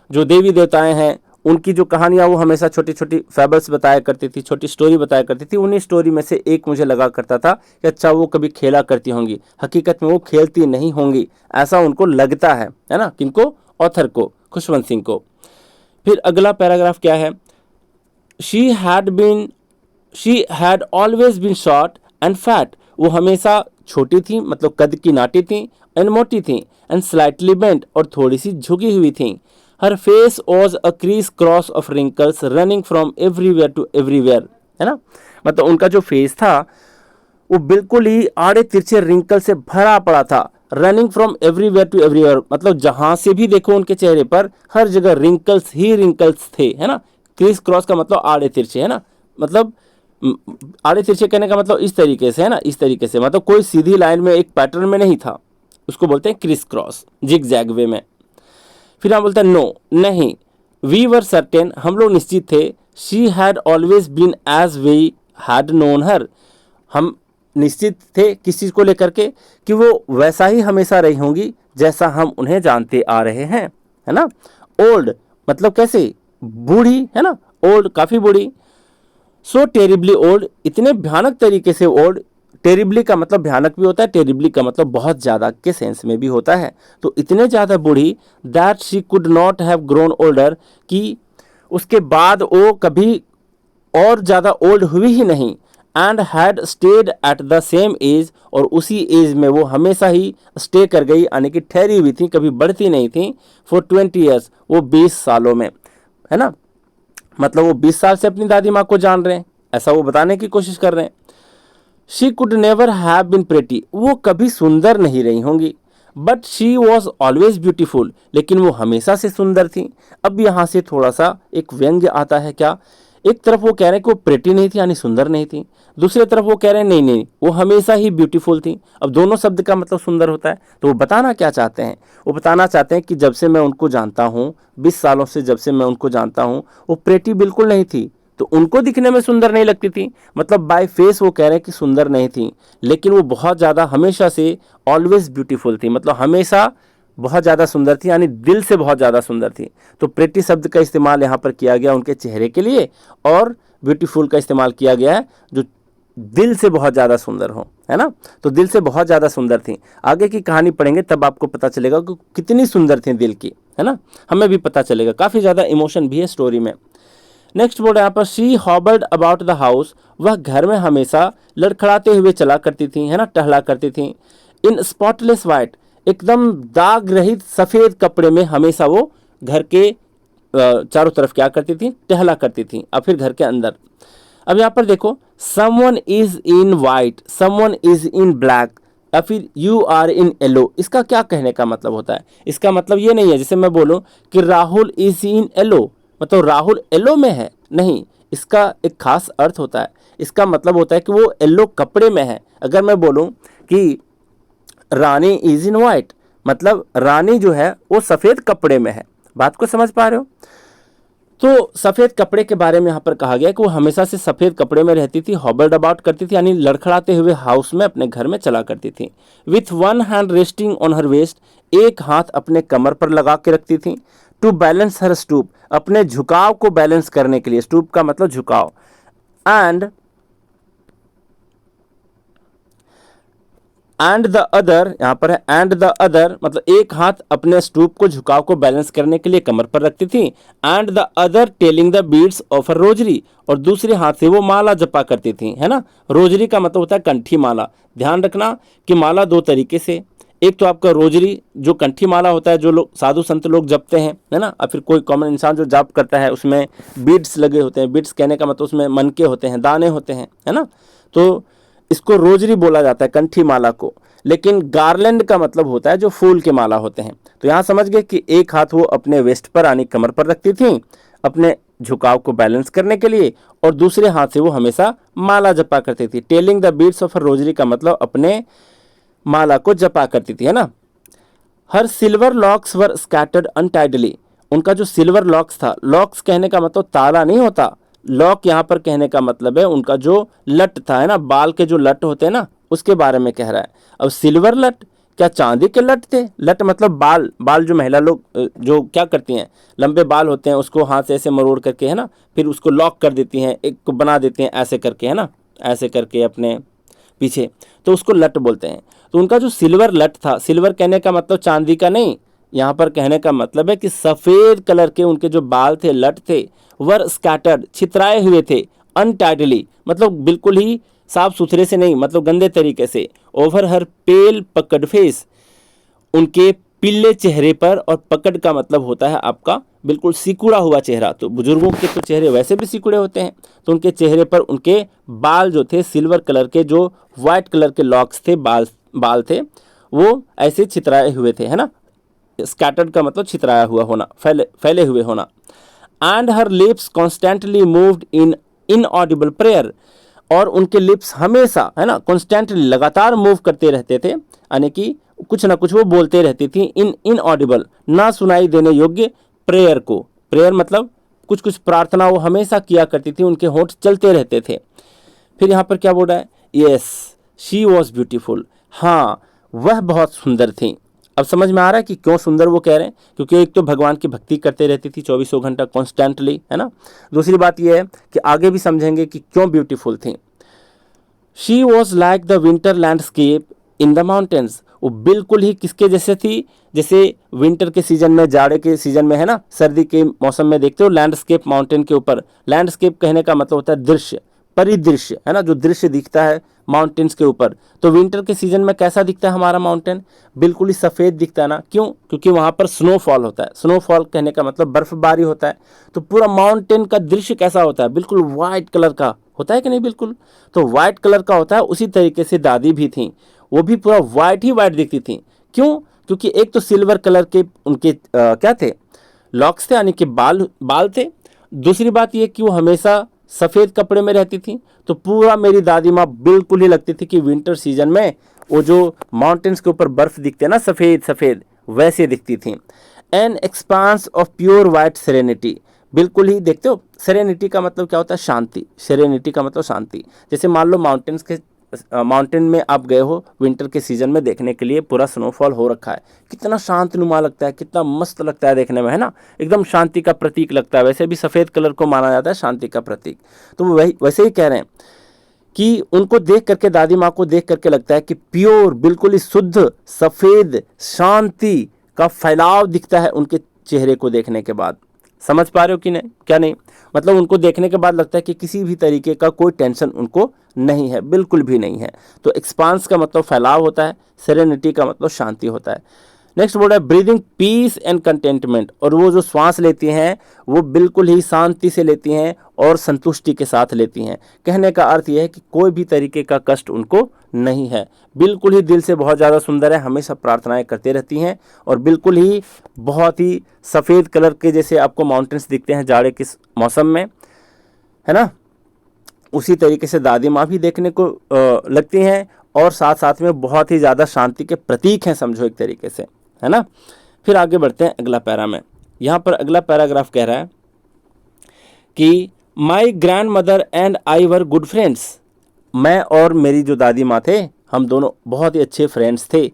जो देवी देवताएं हैं उनकी जो कहानियाँ वो हमेशा छोटी छोटी फैबल्स बताया करती थी, छोटी स्टोरी बताया करती थी। उन्हीं स्टोरी में से एक मुझे लगा करता था कि अच्छा वो कभी खेला करती होंगी, हकीकत में वो खेलती नहीं होंगी, ऐसा उनको लगता है ना। किनको? ऑथर को, खुशवंत सिंह को। फिर अगला पैराग्राफ क्या है? She had always been short and fat, वो हमेशा छोटी थी, मतलब कद की नाटी थी, एंड मोटी थी, एंड स्लाइटली बेंट, और थोड़ी सी झुकी हुई थी। Her face was a crisscross of wrinkles running from everywhere to everywhere, है ना। मतलब उनका जो फेस था वो बिल्कुल ही आड़े तिरछे रिंकल से भरा पड़ा था। Running from everywhere to everywhere, मतलब जहां से भी देखो उनके चेहरे पर हर जगह रिंकल्स ही रिंकल्स थे, है ना। क्रीज क्रॉस का मतलब आड़े तिरछे, है ना, मतलब आड़े तिरछे कहने का मतलब इस तरीके से, है ना, इस तरीके से, मतलब कोई सीधी लाइन में एक पैटर्न में नहीं था, उसको बोलते हैं क्रिस क्रॉस, जिग जैग वे में। फिर हम बोलते हैं नो, नहीं, वी वर सर्टेन, हम लोग निश्चित थे, she had always been as we had known her, हम निश्चित थे किस चीज़ को लेकर के कि वो वैसा ही हमेशा रही होंगी जैसा हम उन्हें जानते आ रहे हैं, है ना। ओल्ड मतलब कैसे? बूढ़ी, है ना, ओल्ड काफ़ी बूढ़ी। सो टेरिबली ओल्ड, इतने भयानक तरीके से ओल्ड, टेरिबली का मतलब भयानक भी होता है, टेरिबली का मतलब बहुत ज़्यादा के सेंस में भी होता है। तो इतने ज़्यादा बूढ़ी, that she could not have grown older, कि उसके बाद वो कभी और ज़्यादा ओल्ड हुई ही नहीं। And had stayed at the same age, और उसी एज में वो हमेशा ही स्टे कर गई, यानी कि ठहरी हुई थी, कभी बढ़ती नहीं थी। फॉर 20 ईयर्स, वो 20 सालों में, है ना, मतलब वो 20 साल से अपनी दादी माँ को जान रहे हैं, ऐसा वो बताने की कोशिश कर रहे हैं। She could never have been pretty, वो कभी सुंदर नहीं रही होंगी। But she was always beautiful, लेकिन वो हमेशा से सुंदर थी। अब यहाँ से थोड़ा सा एक व्यंग्य आता है। क्या, एक तरफ वो कह रहे हैं कि वो प्रेटी नहीं थी यानी सुंदर नहीं थी, दूसरी तरफ वो कह रहे हैं नहीं नहीं वो हमेशा ही ब्यूटीफुल थी। अब दोनों शब्द का मतलब सुंदर होता है, तो वो बताना क्या चाहते हैं? वो बताना चाहते हैं कि जब से मैं उनको जानता हूँ, 20 सालों से जब से मैं उनको जानता हूँ, वो प्रेटी बिल्कुल नहीं थी, तो उनको दिखने में सुंदर नहीं लगती थी। मतलब बाय फेस वो कह रहे हैं कि सुंदर नहीं थी, लेकिन वो बहुत ज़्यादा हमेशा से ऑलवेज ब्यूटीफुल थी, मतलब हमेशा बहुत ज़्यादा सुंदर थी, यानी दिल से बहुत ज़्यादा सुंदर थी। तो प्रेटी शब्द का इस्तेमाल यहाँ पर किया गया उनके चेहरे के लिए, और ब्यूटीफुल का इस्तेमाल किया गया है जो दिल से बहुत ज़्यादा सुंदर हो, है ना। तो दिल से बहुत ज़्यादा सुंदर थी। आगे की कहानी पढ़ेंगे तब आपको पता चलेगा कि कितनी सुंदर थी दिल की, है ना, हमें भी पता चलेगा। काफ़ी ज़्यादा इमोशन भी है स्टोरी में। नेक्स्ट बोर्ड यहाँ पर, शी हॉबर्ड अबाउट द हाउस, वह घर में हमेशा लड़खड़ाते हुए चला करती थी, है ना, टहला करती थी। इन स्पॉटलेस वाइट, एकदम दाग रहित सफ़ेद कपड़े में हमेशा वो घर के चारों तरफ क्या करती थी, टहला करती थी। अब फिर घर के अंदर, अब यहाँ पर देखो, someone is in white, someone is in black, या फिर यू आर इन येलो, इसका क्या कहने का मतलब होता है? इसका मतलब ये नहीं है जैसे मैं बोलूँ कि राहुल इज इन येलो, मतलब राहुल येलो में है, नहीं, इसका एक खास अर्थ होता है। इसका मतलब होता है कि वो येलो कपड़े में है। अगर मैं बोलूँ कि रानी इज इन वाइट, मतलब रानी जो है वो सफ़ेद कपड़े में है। बात को समझ पा रहे हो? तो सफ़ेद कपड़े के बारे में यहाँ पर कहा गया कि वो हमेशा से सफ़ेद कपड़े में रहती थी, हॉबर्ड अबाउट करती थी, यानी लड़खड़ाते हुए हाउस में, अपने घर में चला करती थी। With one hand resting on her waist, एक हाथ अपने कमर पर लगा के रखती थी। टू बैलेंस हर स्टूप, अपने झुकाव को बैलेंस करने के लिए, स्टूप का मतलब झुकाव। एंड द अदर, यहाँ पर है एंड द अदर, मतलब एक हाथ अपने स्टूप को, झुकाव को बैलेंस करने के लिए कमर पर रखती थी। And the other telling the beads of a rosary, और दूसरे हाथ से वो माला जपा करती थी, है ना। रोजरी का मतलब होता है कंठी माला। ध्यान रखना कि माला दो तरीके से, एक तो आपका रोजरी जो कंठी माला होता है, जो लोग साधु संत लोग जपते हैं, है ना, और फिर कोई कॉमन इंसान जो जाप करता है उसमें बीड्स लगे होते हैं। बीड्स कहने का मतलब उसमें मनके होते हैं, दाने होते हैं, है ना। तो इसको रोजरी बोला जाता है, कंठी माला को। लेकिन गार्लैंड का मतलब होता है जो फूल के माला होते हैं। तो यहाँ समझ गए कि एक हाथ वो अपने वेस्ट पर यानी कमर पर रखती थी अपने झुकाव को बैलेंस करने के लिए, और दूसरे हाथ से वो हमेशा माला जपा करती थी। Telling the beads of her rosary का मतलब अपने माला को जपा करती थी, है ना। हर सिल्वर लॉक्स वर स्कैटर्ड अनटाइडली, उनका जो सिल्वर लॉक्स था, लॉक्स कहने का मतलब ताला नहीं होता, लॉक यहाँ पर कहने का मतलब है उनका जो लट था, है ना, बाल के जो लट होते हैं ना, उसके बारे में कह रहा है। अब सिल्वर लट, क्या चांदी के लट थे? लट मतलब बाल, बाल जो महिला लोग जो क्या करती हैं, लंबे बाल होते हैं उसको हाथ से ऐसे मरोड़ करके, है ना, फिर उसको लॉक कर देती हैं, एक को बना देती हैं ऐसे करके, है ना, ऐसे करके अपने पीछे, तो उसको लट बोलते हैं। तो उनका जो सिल्वर लट था, सिल्वर कहने का मतलब चांदी का नहीं, यहाँ पर कहने का मतलब है कि सफ़ेद कलर के उनके जो बाल थे, लट थे, वर स्कैटर्ड, छितराए हुए थे, अनटाइडली मतलब बिल्कुल ही साफ सुथरे से नहीं, मतलब गंदे तरीके से। ओवर हर पेल पकड़ फेस, उनके पीले चेहरे पर, और पकड़ का मतलब होता है आपका बिल्कुल सिकुड़ा हुआ चेहरा। तो बुजुर्गों के तो चेहरे वैसे भी सिकुड़े होते हैं, तो उनके चेहरे पर उनके बाल जो थे सिल्वर कलर के, जो वाइट कलर के लॉक्स थे, बाल थे, वो ऐसे छितराए हुए थे, है ना। स्कैटर्ड का मतलब छितराया हुआ होना, फैले हुए होना। And her lips constantly moved in inaudible prayer, और उनके लिप्स हमेशा, है ना, कॉन्स्टेंटली लगातार मूव करते रहते थे, यानी कि कुछ ना कुछ वो बोलते रहती थी। इनऑडिबल ना सुनाई देने योग्य प्रेयर को, प्रेयर मतलब कुछ कुछ प्रार्थना वो हमेशा किया करती थी, उनके होंठ चलते रहते थे। फिर यहाँ पर क्या बोल रहा है? यस शी वॉज ब्यूटीफुल, हाँ वह बहुत सुंदर थी। अब समझ में आ रहा है कि क्यों सुंदर वो कह रहे हैं, क्योंकि एक तो भगवान की भक्ति करते रहती थी 24 घंटा कॉन्स्टेंटली, है ना। दूसरी बात यह है कि आगे भी समझेंगे कि क्यों ब्यूटीफुल थी। She was like the winter landscape in the mountains, वो बिल्कुल ही किसके जैसे थी, जैसे विंटर के सीजन में, जाड़े के सीजन में, है ना, सर्दी के मौसम में देखते हो लैंडस्केप माउंटेन के ऊपर। लैंडस्केप कहने का मतलब होता है दृश्य, परिदृश्य, है ना, जो दृश्य दिखता है माउंटेन्स के ऊपर, तो विंटर के सीजन में कैसा दिखता है हमारा माउंटेन? बिल्कुल ही सफ़ेद दिखता है ना। क्यों? क्योंकि वहाँ पर स्नोफॉल होता है। स्नोफॉल कहने का मतलब बर्फबारी होता है। तो पूरा माउंटेन का दृश्य कैसा होता है? बिल्कुल वाइट कलर का होता है कि नहीं? बिल्कुल। तो वाइट कलर का होता है। उसी तरीके से दादी भी थी, वो भी पूरा वाइट ही वाइट दिखती थी। क्यों? क्योंकि एक तो सिल्वर कलर के उनके क्या थे, लॉक्स थे, यानी कि बाल थे। दूसरी बात ये कि वो हमेशा सफ़ेद कपड़े में रहती थी। तो पूरा मेरी दादी माँ बिल्कुल ही लगती थी कि विंटर सीजन में वो जो माउंटेन्स के ऊपर बर्फ़ दिखते हैं ना, सफ़ेद सफ़ेद, वैसे दिखती थी। An expanse of pure white serenity, बिल्कुल ही देखते हो, सेरेनिटी का मतलब क्या होता है? शांति। सेरेनिटी का मतलब शांति। जैसे मान लो माउंटेन में आप गए हो विंटर के सीजन में देखने के लिए, पूरा स्नोफॉल हो रखा है, कितना शांतिनुमा लगता है, कितना मस्त लगता है देखने में, है ना, एकदम शांति का प्रतीक लगता है। वैसे भी सफ़ेद कलर को माना जाता है शांति का प्रतीक। तो वो वैसे ही कह रहे हैं कि उनको देख करके, दादी माँ को देख करके लगता है कि प्योर, बिल्कुल ही शुद्ध सफ़ेद शांति का फैलाव दिखता है उनके चेहरे को देखने के बाद। समझ पा रहे हो कि नहीं? क्या नहीं? मतलब उनको देखने के बाद लगता है कि किसी भी तरीके का कोई टेंशन उनको नहीं है, बिल्कुल भी नहीं है। तो एक्सपांस का मतलब फैलाव होता है, सेरेनिटी का मतलब शांति होता है। नेक्स्ट वर्ड है ब्रीदिंग पीस एंड कंटेंटमेंट, और वो जो श्वास लेती हैं वो बिल्कुल ही शांति से लेती हैं और संतुष्टि के साथ लेती हैं। कहने का अर्थ यह है कि कोई भी तरीके का कष्ट उनको नहीं है, बिल्कुल ही दिल से बहुत ज़्यादा सुंदर है, हमेशा प्रार्थनाएं करते रहती हैं, और बिल्कुल ही बहुत ही सफ़ेद कलर के जैसे आपको माउंटेन्स दिखते हैं जाड़े के मौसम में, है ना, उसी तरीके से दादी माँ भी देखने को लगती हैं, और साथ साथ में बहुत ही ज़्यादा शांति के प्रतीक हैं, समझो एक तरीके से, है ना। फिर आगे बढ़ते हैं अगला पैरा में। यहाँ पर अगला पैराग्राफ कह रहा है कि my grand mother and I were good friends, मैं और मेरी जो दादी माँ थे, हम दोनों बहुत ही अच्छे फ्रेंड्स थे।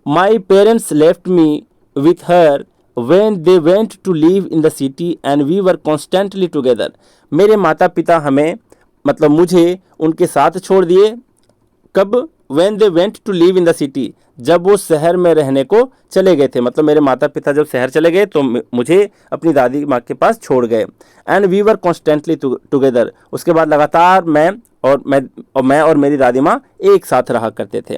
My parents left me with her when they went to live in the city and we were constantly together, मेरे माता पिता हमें, मतलब मुझे, उनके साथ छोड़ दिए। कब? when they went to live in the city, जब वो शहर में रहने को चले गए थे, मतलब मेरे माता पिता जब शहर चले गए तो मुझे अपनी दादी माँ के पास छोड़ गए। And we were constantly together, उसके बाद लगातार मैं और मेरी दादी माँ एक साथ रहा करते थे।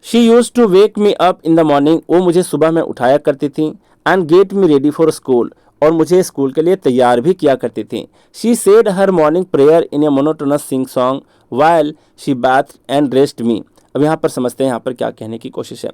She used to wake me up in the morning, वो मुझे सुबह में उठाया करती थी। And get me ready for school, और मुझे स्कूल के लिए तैयार भी किया करती थी। She said her morning prayer in a monotonous sing song while she bathed and dressed me. अब यहाँ पर समझते हैं यहाँ पर क्या कहने की कोशिश है,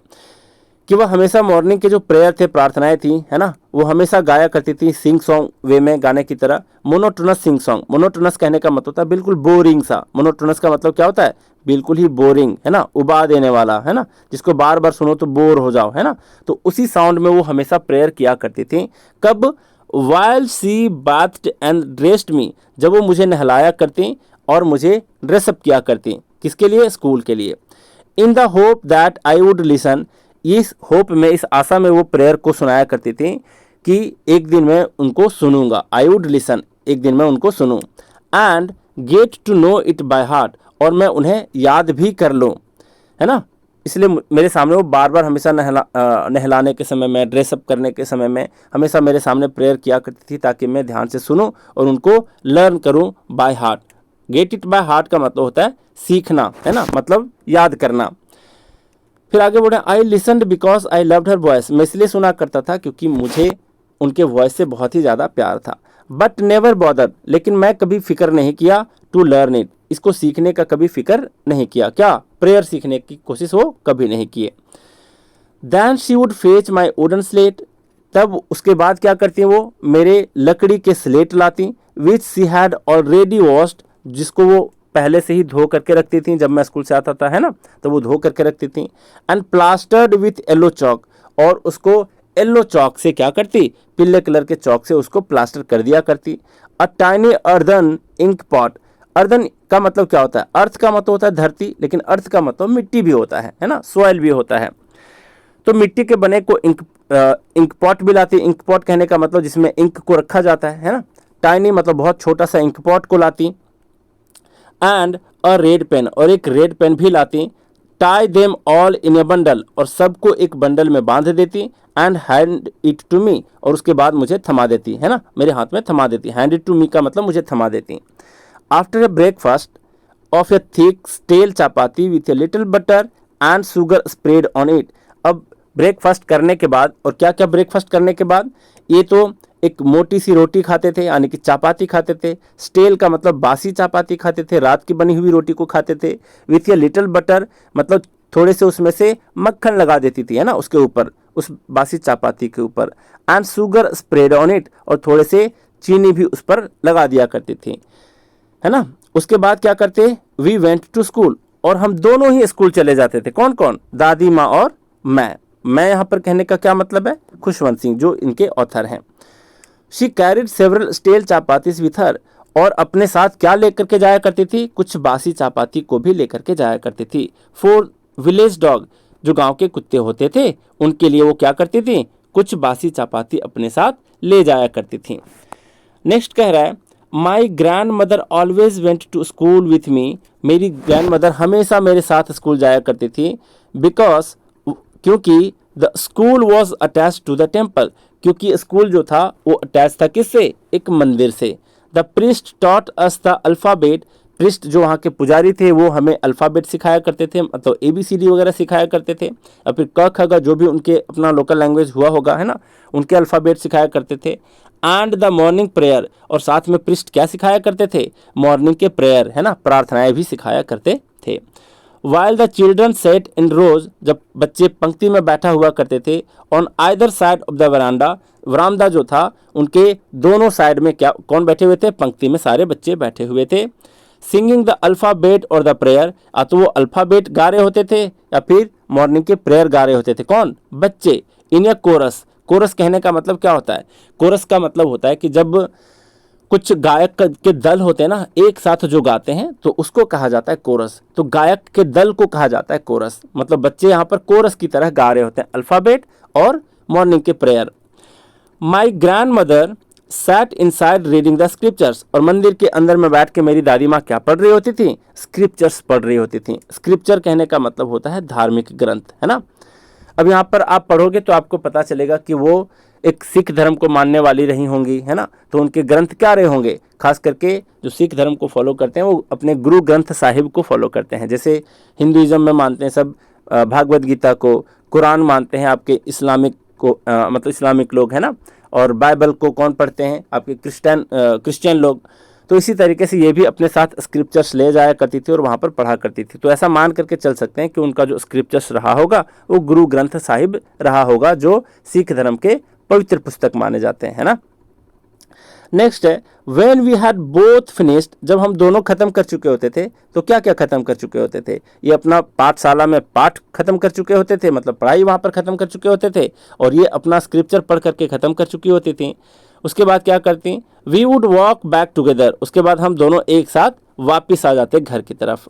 कि वह हमेशा मॉर्निंग के जो प्रेयर थे, प्रार्थनाएं थी, है ना, वो हमेशा गाया करती थी सिंग सॉन्ग वे में, गाने की तरह। मोनोटोनस सिंग सॉन्ग, मोनोटोनस कहने का मतलब होता है बिल्कुल बोरिंग सा। मोनोटोनस का मतलब क्या होता है? बिल्कुल ही बोरिंग, है ना, उबा देने वाला, है ना, जिसको बार बार सुनो तो बोर हो जाओ, है ना। तो उसी साउंड में वो हमेशा प्रेयर किया करती थी। कब? वाइल सी बाथ्ड एंड ड्रेस्ड मी, जब वो मुझे नहलाया करती और मुझे ड्रेसअप किया करती। किसके लिए? स्कूल के लिए। In the hope that I would listen, इस होप में, इस आशा में वो प्रेयर को सुनाया करती थी कि एक दिन मैं उनको सुनूंगा। आई वुड लिसन, एक दिन मैं उनको सुनूं। And get to know it by heart, और मैं उन्हें याद भी कर लूं, है ना। इसलिए मेरे सामने वो बार बार हमेशा नहलाने के समय में, ड्रेसअप करने के समय में हमेशा मेरे सामने प्रेयर किया करती थी, ताकि मैं ध्यान से सुनूं और उनको लर्न करूं by heart. Get it by heart का मतलब होता है सीखना, है ना, मतलब याद करना। फिर आगे बढ़े, I listened because I loved her voice, मैं इसलिए सुना करता था क्योंकि मुझे उनके वॉइस से बहुत ही ज़्यादा प्यार था। बट नेवर बॉदर, लेकिन मैं कभी फिक्र नहीं किया, टू लर्न इट, इसको सीखने का कभी फिक्र नहीं किया। क्या? प्रेयर सीखने की कोशिश वो कभी नहीं किए। Then she would fetch my wooden slate, तब उसके बाद क्या करती हैं वो? मेरे लकड़ी के स्लेट लाती, विच सी हैड ऑलरेडी वॉश्ड, जिसको वो पहले से ही धो करके रखती थी। जब मैं स्कूल से आता था, है ना, तो वो धो करके रखती थी। And plastered with yellow chalk, और उसको येलो चॉक से क्या करती? पीले कलर के चॉक से उसको प्लास्टर कर दिया करती। A tiny earthen ink pot, earthen का मतलब क्या होता है? अर्थ का मतलब होता है धरती, लेकिन अर्थ का मतलब मिट्टी भी होता है ना, सॉइल भी होता है। तो मिट्टी के बने को इंक पॉट भी लाती। इंक पॉट कहने का मतलब जिसमें इंक को रखा जाता है ना। टाइनी मतलब बहुत छोटा सा इंक पॉट को लाती। एंड अ रेड पेन, और एक रेड पेन भी लाती। Tie them all in a bundle, और सबको एक बंडल में बांध देती। And hand it to me, और उसके बाद मुझे थमा देती, है ना, मेरे हाथ में थमा देती। हैंड इट टू मी का मतलब मुझे थमा देती। After a breakfast of a thick stale chapati with a little butter and sugar spread on it. अब ब्रेकफास्ट करने के बाद, और क्या क्या ब्रेकफास्ट करने के बाद, ये तो एक मोटी सी रोटी खाते थे यानी कि चपाती खाते थे, स्टेल का मतलब बासी चपाती खाते थे, रात की बनी हुई रोटी को खाते थे, विथ ए लिटिल बटर मतलब थोड़े से उसमें से मक्खन लगा देती थी, है ना, उसके ऊपर, उस बासी चपाती के ऊपर, and sugar spread on it, और थोड़े से चीनी भी उस पर लगा दिया करती थी, है ना। उसके बाद क्या करते, वी वेंट टू स्कूल, और हम दोनों ही स्कूल चले जाते थे। कौन कौन, दादी माँ और मैं यहाँ पर कहने का क्या मतलब है, खुशवंत सिंह जो इनके ऑथर हैं। She carried several stale chapatis with her, और अपने साथ क्या लेकर के जाया करती थी, कुछ बासी चापाती को भी लेकर के जाया करती थी। फॉर विलेज डॉग, जो गांव के कुत्ते होते थे उनके लिए वो क्या करती थी, कुछ बासी चापाती अपने साथ ले जाया करती थी। नेक्स्ट कह रहा है, my grandmother always went to school with me, मेरी ग्रैंड मदर हमेशा मेरे साथ स्कूल जाया करती थी, बिकॉज क्योंकि the school was attach to the temple, क्योंकि स्कूल जो था वो अटैच था किससे, एक मंदिर से। The priest taught us the alphabet, priest जो वहाँ के पुजारी थे वो हमें अल्फ़ाबेट सिखाया करते थे, मतलब ABCD वगैरह सिखाया करते थे, और फिर क ख ग जो भी उनके अपना लोकल लैंग्वेज हुआ होगा, है ना, उनके अल्फ़ाबेट सिखाया करते थे। एंड द मॉर्निंग प्रेयर, और साथ में प्रिस्ट क्या सिखाया करते थे, मॉर्निंग के प्रेयर, है ना, प्रार्थनाएं भी सिखाया करते थे। While the children sat in rows, जब बच्चे पंक्ति में बैठा हुआ करते थे, on either side of the veranda, veranda जो था उनके दोनों साइड में क्या कौन बैठे हुए थे, पंक्ति में सारे बच्चे बैठे हुए थे। सिंगिंग द अल्फ़ाबेट और द प्रेयर, या तो वो अल्फ़ाबेट गा रहे होते थे या फिर मॉर्निंग के प्रेयर गा रहे होते थे, कौन, बच्चे। इन ए कोरस, कोरस कहने का मतलब क्या होता है, कोरस का मतलब होता है कि जब कुछ गायक के दल होते हैं ना एक साथ जो गाते हैं तो उसको कहा जाता है कोरस, तो गायक के दल को कहा जाता है कोरस, मतलब बच्चे यहाँ पर कोरस की तरह गा रहे होते हैं अल्फ़ाबेट और मॉर्निंग के prayer. My grandmother sat inside reading the scriptures, और मंदिर के अंदर में बैठ के मेरी दादी माँ क्या पढ़ रही होती थी, स्क्रिप्चर्स पढ़ रही होती थी। स्क्रिप्चर कहने का मतलब होता है धार्मिक ग्रंथ, है ना। अब यहाँ पर आप पढ़ोगे तो आपको पता चलेगा कि वो एक सिख धर्म को मानने वाली रही होंगी, है ना, तो उनके ग्रंथ क्या रहे होंगे, खास करके जो सिख धर्म को फॉलो करते हैं वो अपने गुरु ग्रंथ साहिब को फॉलो करते हैं। जैसे हिंदुइज्म में मानते हैं सब भागवत गीता को, कुरान मानते हैं आपके इस्लामिक को, मतलब इस्लामिक लोग, है ना, और बाइबल को कौन पढ़ते हैं, आपके क्रिश्चियन लोग। तो इसी तरीके से ये भी अपने साथ स्क्रिप्चर्स ले जाया करती थी और वहाँ पर पढ़ा करती थी। तो ऐसा मान करके चल सकते हैं कि उनका जो स्क्रिप्चर्स रहा होगा वो गुरु ग्रंथ साहिब रहा होगा, जो सिख धर्म के पवित्र पुस्तक माने जाते हैं, है ना। नेक्स्ट है, when we had both finished, जब हम दोनों खत्म कर चुके होते थे, तो क्या क्या खत्म कर चुके होते थे, ये अपना पाठशाला में पाठ खत्म कर चुके होते थे, मतलब पढ़ाई वहाँ पर खत्म कर चुके होते थे, और ये अपना स्क्रिप्चर पढ़ करके खत्म कर चुकी होती थी। उसके बाद क्या करती, we would walk back together, उसके बाद हम दोनों एक साथ वापिस आ जाते घर की तरफ।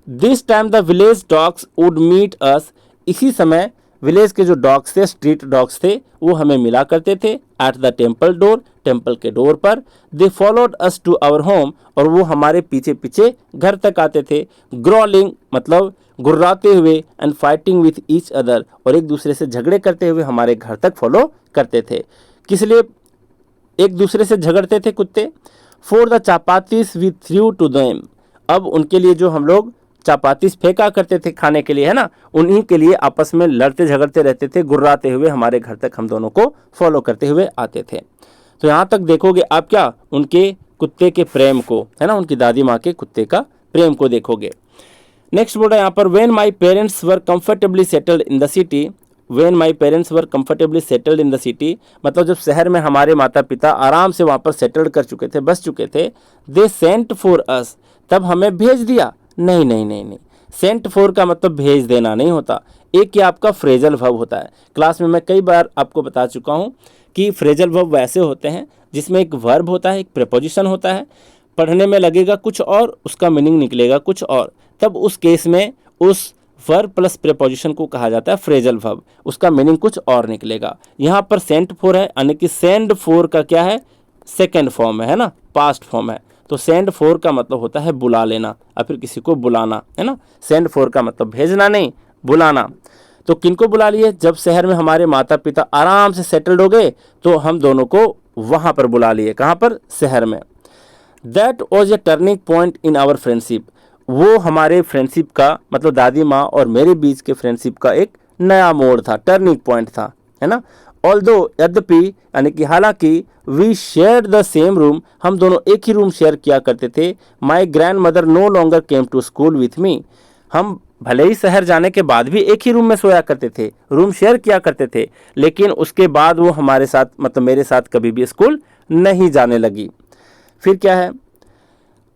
This time the village dogs would meet us, इसी समय विलेज के जो डॉग्स थे, स्ट्रीट डॉग्स थे, वो हमें मिला करते थे at the temple door, temple के डोर पर। They followed us to our home, और वो हमारे पीछे पीछे घर तक आते थे। ग्रॉलिंग मतलब गुर्राते हुए, and fighting with each other, और एक दूसरे से झगड़े करते हुए हमारे घर तक फॉलो करते थे। किस लिए एक दूसरे से झगड़ते थे कुत्ते, for the chapatis we threw to them, अब उनके लिए जो हम लोग चापातीस फेंका करते थे खाने के लिए, है ना, उन्हीं के लिए आपस में लड़ते झगड़ते रहते थे, गुर्राते हुए हमारे घर तक हम दोनों को फॉलो करते हुए आते थे। तो यहाँ तक देखोगे आप क्या, उनके कुत्ते के प्रेम को, है ना, उनकी दादी माँ के कुत्ते का प्रेम को देखोगे। नेक्स्ट बोल रहा है यहाँ पर, when my parents were comfortably settled in the city, when my parents were comfortably settled in the city, मतलब जब शहर में हमारे माता पिता आराम से वहाँ पर सेटल्ड कर चुके थे, बस चुके थे। दे सेंट फॉर अस, तब हमें भेज दिया, नहीं नहीं नहीं नहीं, सेंट फॉर का मतलब भेज देना नहीं होता, एक ये आपका फ्रेजल वर्ब होता है। क्लास में मैं कई बार आपको बता चुका हूँ कि फ्रेजल वर्ब वैसे होते हैं जिसमें एक वर्ब होता है, एक प्रीपोजिशन होता है, पढ़ने में लगेगा कुछ और, उसका मीनिंग निकलेगा कुछ और, तब उस केस में उस वर्ब प्लस प्रीपोजिशन को कहा जाता है फ्रेजल वर्ब, उसका मीनिंग कुछ और निकलेगा। यहाँ पर सेंट फॉर है, यानी कि सेंड फॉर का क्या है, सेकेंड फॉर्म है ना, पास्ट फॉर्म है। तो सेंड फॉर का मतलब होता है बुला लेना या फिर किसी को बुलाना, है ना। सेंड फॉर का मतलब भेजना नहीं, बुलाना। तो किनको बुला लिए, जब शहर में हमारे माता पिता आराम से सेटल्ड हो गए तो हम दोनों को वहाँ पर बुला लिए, कहाँ पर, शहर में। That was a turning point in our friendship. वो हमारे फ्रेंडशिप का मतलब दादी माँ और मेरे बीच के फ्रेंडशिप का एक नया मोड़ था, टर्निंग पॉइंट था, है ना। ऑल्दो यद्यपि यानी कि हालांकि we share the same room, हम दोनों एक ही रूम शेयर किया करते थे। My grandmother no longer came to school with me, हम भले ही शहर जाने के बाद भी एक ही रूम में सोया करते थे, रूम शेयर किया करते थे, लेकिन उसके बाद वो हमारे साथ मतलब मेरे साथ कभी भी स्कूल नहीं जाने लगी। फिर क्या है,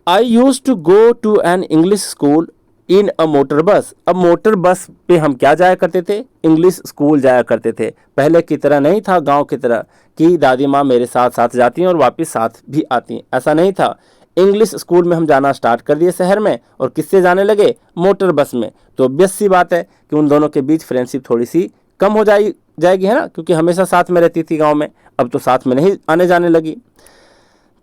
I used to go to an English school in a motor bus. अब मोटर बस पे हम क्या जाया करते थे, इंग्लिश स्कूल जाया करते थे। पहले की तरह नहीं था, गांव की तरह कि दादी माँ मेरे साथ साथ जाती हैं और वापस साथ भी आती हैं, ऐसा नहीं था। इंग्लिश स्कूल में हम जाना स्टार्ट कर दिए शहर में, और किससे जाने लगे, मोटर बस में। तो ऑब्वियस सी बात है कि उन दोनों के बीच फ्रेंडशिप थोड़ी सी कम हो जाएगी, है ना, क्योंकि हमेशा साथ में रहती थी गाँव में, अब तो साथ में नहीं आने जाने लगी।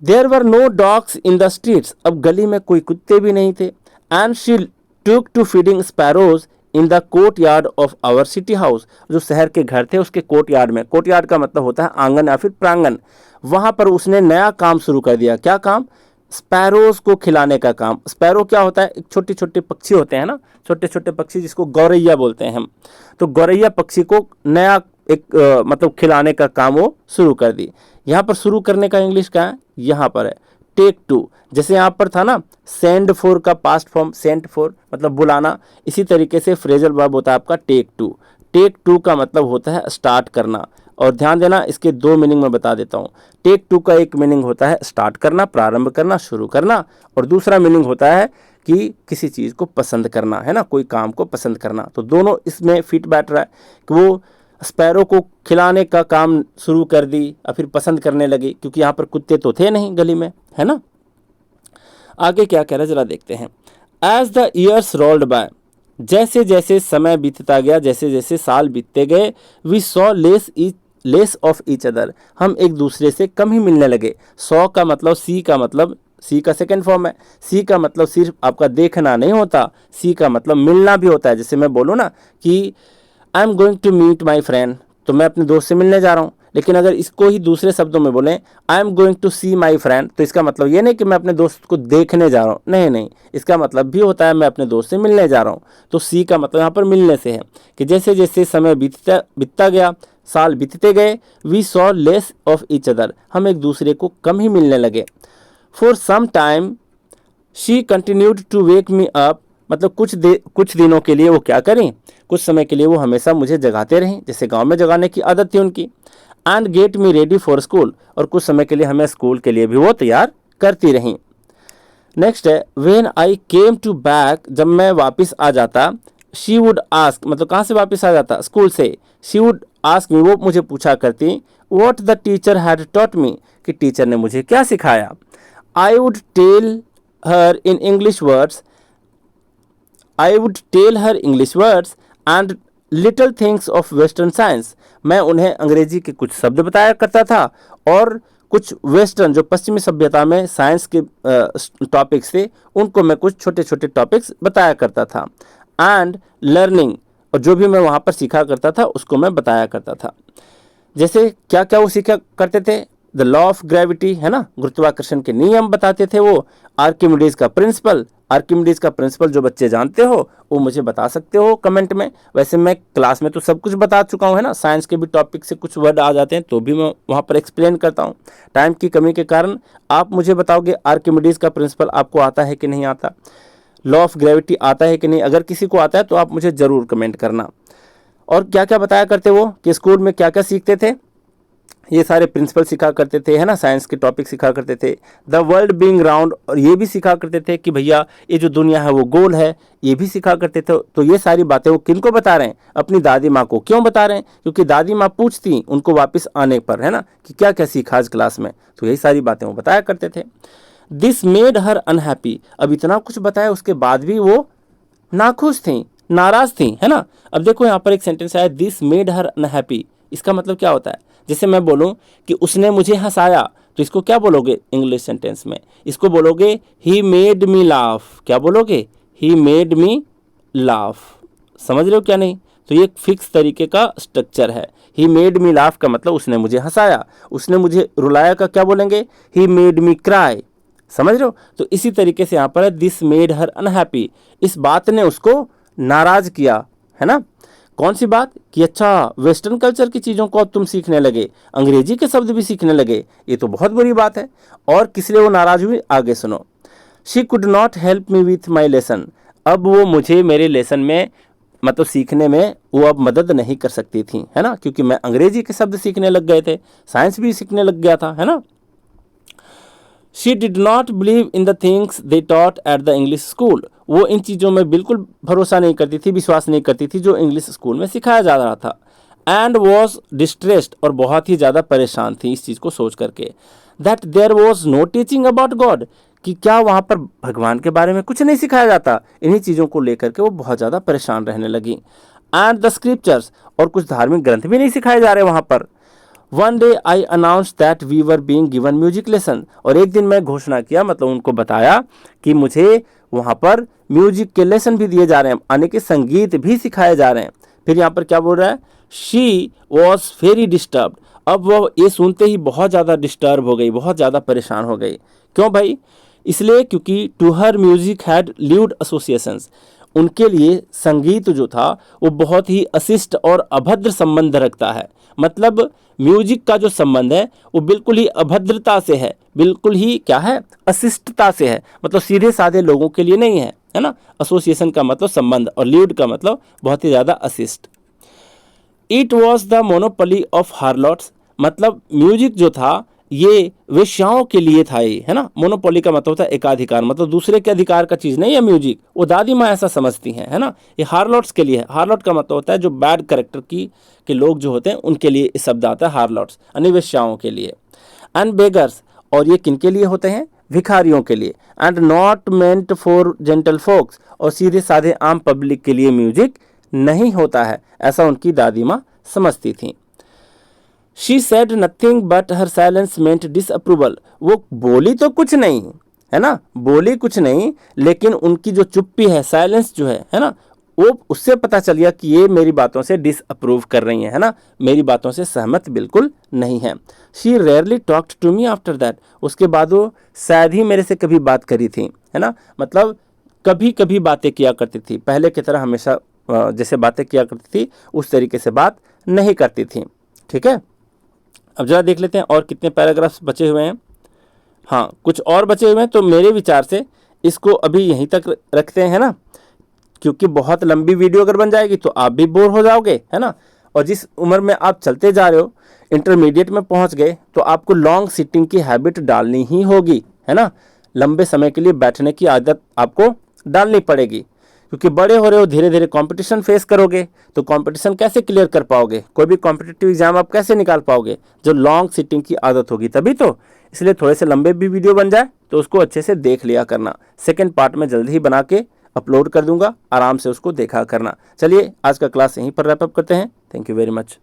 There were no dogs in the streets, अब गली में कोई कुत्ते भी नहीं थे। And she took to feeding sparrows in the courtyard of our city house, जो शहर के घर थे उसके कोर्ट यार्ड में, कोर्ट यार्ड का मतलब होता है आंगन या फिर प्रांगण, वहां पर उसने नया काम शुरू कर दिया। क्या काम, स्पैरोज को खिलाने का काम। स्पैरो क्या होता है, एक छोटे छोटे पक्षी होते हैं ना, छोटे छोटे पक्षी जिसको गौरैया बोलते हैं हम। तो गौरैया पक्षी को नया एक मतलब खिलाने का काम वो शुरू कर दी। यहाँ पर शुरू करने का इंग्लिश क्या है, यहाँ पर है टेक टू। जैसे यहाँ पर था ना सेंड फॉर का पास्ट फॉर्म, सेंट फॉर मतलब बुलाना, इसी तरीके से फ्रेजल वर्ब होता है आपका टेक टू। टेक टू का मतलब होता है स्टार्ट करना। और ध्यान देना, इसके दो मीनिंग मैं बता देता हूँ। टेक टू का एक मीनिंग होता है स्टार्ट करना, प्रारंभ करना, शुरू करना, और दूसरा मीनिंग होता है कि किसी चीज़ को पसंद करना, है ना, कोई काम को पसंद करना। तो दोनों इसमें फिट बैठ रहा है कि वो स्पैरो को खिलाने का काम शुरू कर दी और फिर पसंद करने लगी, क्योंकि यहाँ पर कुत्ते तो थे नहीं गली में, है ना। आगे क्या कह रहा है जरा देखते हैं। As the years rolled by, जैसे जैसे समय बीतता गया, जैसे जैसे साल बीतते गए, we saw less of each other, हम एक दूसरे से कम ही मिलने लगे। सॉ का मतलब सी का सेकेंड फॉर्म है। सी का मतलब सिर्फ आपका देखना नहीं होता, सी का मतलब मिलना भी होता है। जैसे मैं बोलूँ ना कि I am going to meet my friend, तो मैं अपने दोस्त से मिलने जा रहा हूँ। लेकिन अगर इसको ही दूसरे शब्दों में बोलें I am going to see my friend, तो इसका मतलब ये नहीं कि मैं अपने दोस्त को देखने जा रहा हूँ, नहीं, इसका मतलब भी होता है मैं अपने दोस्त से मिलने जा रहा हूँ। तो सी का मतलब यहाँ पर मिलने से है कि जैसे जैसे समय बीतता गया, साल बीतते गए, we saw less of each other, हम एक दूसरे को कम ही मिलने लगे। For some time she continued to wake me up, मतलब कुछ दिनों के लिए वो क्या करें, कुछ समय के लिए वो हमेशा मुझे जगाते रहें, जैसे गांव में जगाने की आदत थी उनकी। And get me ready for school, और कुछ समय के लिए हमें स्कूल के लिए भी वो तैयार करती रहीं। नेक्स्ट है when I came to back, जब मैं वापस आ जाता, शी वुड आस्क, मतलब कहाँ से वापस आ जाता, स्कूल से। शी वुड आस्क मी, वो मुझे पूछा करती, what the teacher had taught me, कि टीचर ने मुझे क्या सिखाया। I would tell her in English words, I would tell her English words and little things of Western science, मैं उन्हें अंग्रेजी के कुछ शब्द बताया करता था और कुछ वेस्टर्न जो पश्चिमी सभ्यता में साइंस के टॉपिक्स थे उनको मैं कुछ छोटे छोटे टॉपिक्स बताया करता था। एंड लर्निंग, और जो भी मैं वहाँ पर सीखा करता था उसको मैं बताया करता था। जैसे क्या क्या वो सीखा करते थे, द लॉ ऑफ ग्रेविटी, है ना, गुरुत्वाकर्षण के नियम बताते थे वो। आर्किमिडीज का प्रिंसिपल, आर्किमिडीज का प्रिंसिपल जो बच्चे जानते हो वो मुझे बता सकते हो कमेंट में। वैसे मैं क्लास में तो सब कुछ बता चुका हूँ, है ना, साइंस के भी टॉपिक से कुछ वर्ड आ जाते हैं तो भी मैं वहाँ पर एक्सप्लेन करता हूँ। टाइम की कमी के कारण आप मुझे बताओगे आर्किमिडीज का प्रिंसिपल आपको आता है कि नहीं आता, लॉ ऑफ ग्रेविटी आता है कि नहीं। अगर किसी को आता है तो आप मुझे ज़रूर कमेंट करना। और क्या क्या बताया करते वो कि स्कूल में क्या क्या सीखते थे, ये सारे प्रिंसिपल सिखा करते थे, है ना, साइंस के टॉपिक सिखा करते थे। द वर्ल्ड बीइंग राउंड, और ये भी सिखा करते थे कि भैया ये जो दुनिया है वो गोल है, ये भी सिखा करते थे। तो ये सारी बातें वो किन को बता रहे हैं, अपनी दादी माँ को। क्यों बता रहे हैं, क्योंकि दादी माँ पूछती उनको वापस आने पर, है ना, कि क्या क्या सीखा आज क्लास में, तो यही सारी बातें वो बताया करते थे। दिस मेड हर अनहैप्पी, अब इतना कुछ बताया उसके बाद भी वो नाखुश थी, नाराज थी, है ना। अब देखो यहाँ पर एक सेंटेंस आया, दिस मेड हर अनहैप्पी, इसका मतलब क्या होता है। जैसे मैं बोलूं कि उसने मुझे हंसाया, तो इसको क्या बोलोगे इंग्लिश सेंटेंस में, इसको बोलोगे ही मेड मी लाफ। क्या बोलोगे, ही मेड मी लाफ। समझ रहे हो क्या नहीं, तो ये एक फिक्स तरीके का स्ट्रक्चर है। ही मेड मी लाफ का मतलब उसने मुझे हंसाया, उसने मुझे रुलाया का क्या बोलेंगे, ही मेड मी क्राई। समझ रहे हो? तो इसी तरीके से यहाँ पर है दिस मेड हर अनहैप्पी, इस बात ने उसको नाराज किया, है ना। कौन सी बात? कि अच्छा वेस्टर्न कल्चर की चीज़ों को अब तुम सीखने लगे, अंग्रेजी के शब्द भी सीखने लगे, ये तो बहुत बुरी बात है। और किस लिए वो नाराज हुई, आगे सुनो। She could not help me with my lesson, अब वो मुझे मेरे लेसन में मतलब सीखने में वो अब मदद नहीं कर सकती थी, है ना, क्योंकि मैं अंग्रेजी के शब्द सीखने लग गए थे, साइंस भी सीखने लग गया था, है ना। She did not believe in the things they taught at the English school, वो इन चीज़ों में बिल्कुल भरोसा नहीं करती थी, विश्वास नहीं करती थी जो इंग्लिश स्कूल में सिखाया जा रहा था। एंड वॉज डिस्ट्रेस्ड, और बहुत ही ज़्यादा परेशान थी इस चीज़ को सोच करके, that there was no teaching about God, कि क्या वहाँ पर भगवान के बारे में कुछ नहीं सिखाया जाता। इन्हीं चीज़ों को लेकर के वो बहुत ज़्यादा परेशान रहने लगी। एंड द स्क्रिप्चर्स, और कुछ धार्मिक ग्रंथ भी नहीं सिखाए जा रहे वहाँ पर। One day I announce that we were being given music lesson, और एक दिन मैं घोषणा किया, मतलब उनको बताया कि मुझे वहाँ पर म्यूजिक के लेसन भी दिए जा रहे हैं, यानी कि संगीत भी सिखाए जा रहे हैं। फिर यहाँ पर क्या बोल रहा है, शी वॉज वेरी डिस्टर्ब्ड, अब वो ये सुनते ही बहुत ज़्यादा डिस्टर्ब हो गई, बहुत ज़्यादा परेशान हो गई। क्यों भाई? इसलिए क्योंकि to her music had lewd associations, उनके लिए संगीत जो था वो बहुत ही अशिष्ट और अभद्र संबंध रखता है। मतलब म्यूजिक का जो संबंध है वो बिल्कुल ही अभद्रता से है, बिल्कुल ही क्या है, अशिष्टता से है, मतलब सीधे साधे लोगों के लिए नहीं है, है ना। एसोसिएशन का मतलब संबंध, और ल्यूड का मतलब बहुत ही ज़्यादा अशिष्ट। It was the monopoly of harlots, मतलब म्यूजिक जो था ये वेश्याओं के लिए था, ये, है ना। मोनोपोली का मतलब होता है एकाधिकार, मतलब दूसरे के अधिकार का चीज़ नहीं है म्यूजिक, वो दादी माँ ऐसा समझती हैं, है ना। ये हार्लॉट्स के लिए है। हार्लॉट का मतलब होता है जो बैड कैरेक्टर के लोग जो होते हैं उनके लिए इस शब्द आता है हार्लॉट्स, यानी वेश्याओं के लिए। एंड बेगर्स, और ये किन के लिए होते हैं, भिखारियों के लिए। And not meant for gentle folks, और सीधे साधे आम पब्लिक के लिए म्यूजिक नहीं होता है, ऐसा उनकी दादी माँ समझती थी। She said nothing but her silence meant disapproval, वो बोली तो कुछ नहीं, है ना, बोली कुछ नहीं, लेकिन उनकी जो चुप्पी है, साइलेंस जो है ना, वो उससे पता चल गया कि ये मेरी बातों से डिसअप्रूव कर रही हैं, है ना, मेरी बातों से सहमत बिल्कुल नहीं है। She rarely talked to me after that, उसके बाद वो शायद ही मेरे से कभी बात करी थी, है ना, मतलब कभी कभी बातें किया करती थी, पहले की तरह हमेशा जैसे बातें किया करती थी उस तरीके से बात नहीं करती थी। ठीक है, अब जरा देख लेते हैं और कितने पैराग्राफ्स बचे हुए हैं। हाँ, कुछ और बचे हुए हैं, तो मेरे विचार से इसको अभी यहीं तक रखते हैं, है ना, क्योंकि बहुत लंबी वीडियो अगर बन जाएगी तो आप भी बोर हो जाओगे, है ना। और जिस उम्र में आप चलते जा रहे हो, इंटरमीडिएट में पहुंच गए, तो आपको लॉन्ग सिटिंग की हैबिट डालनी ही होगी, है ना। लंबे समय के लिए बैठने की आदत आपको डालनी पड़ेगी, क्योंकि बड़े हो रहे हो, धीरे धीरे कंपटीशन फेस करोगे, तो कंपटीशन कैसे क्लियर कर पाओगे, कोई भी कॉम्पिटिटिव एग्जाम आप कैसे निकाल पाओगे, जो लॉन्ग सिटिंग की आदत होगी तभी तो। इसलिए थोड़े से लंबे भी वीडियो बन जाए तो उसको अच्छे से देख लिया करना। सेकेंड पार्ट में जल्दी ही बना के अपलोड कर दूंगा, आराम से उसको देखा करना। चलिए आज का क्लास यहीं पर रैप अप करते हैं। Thank you very much.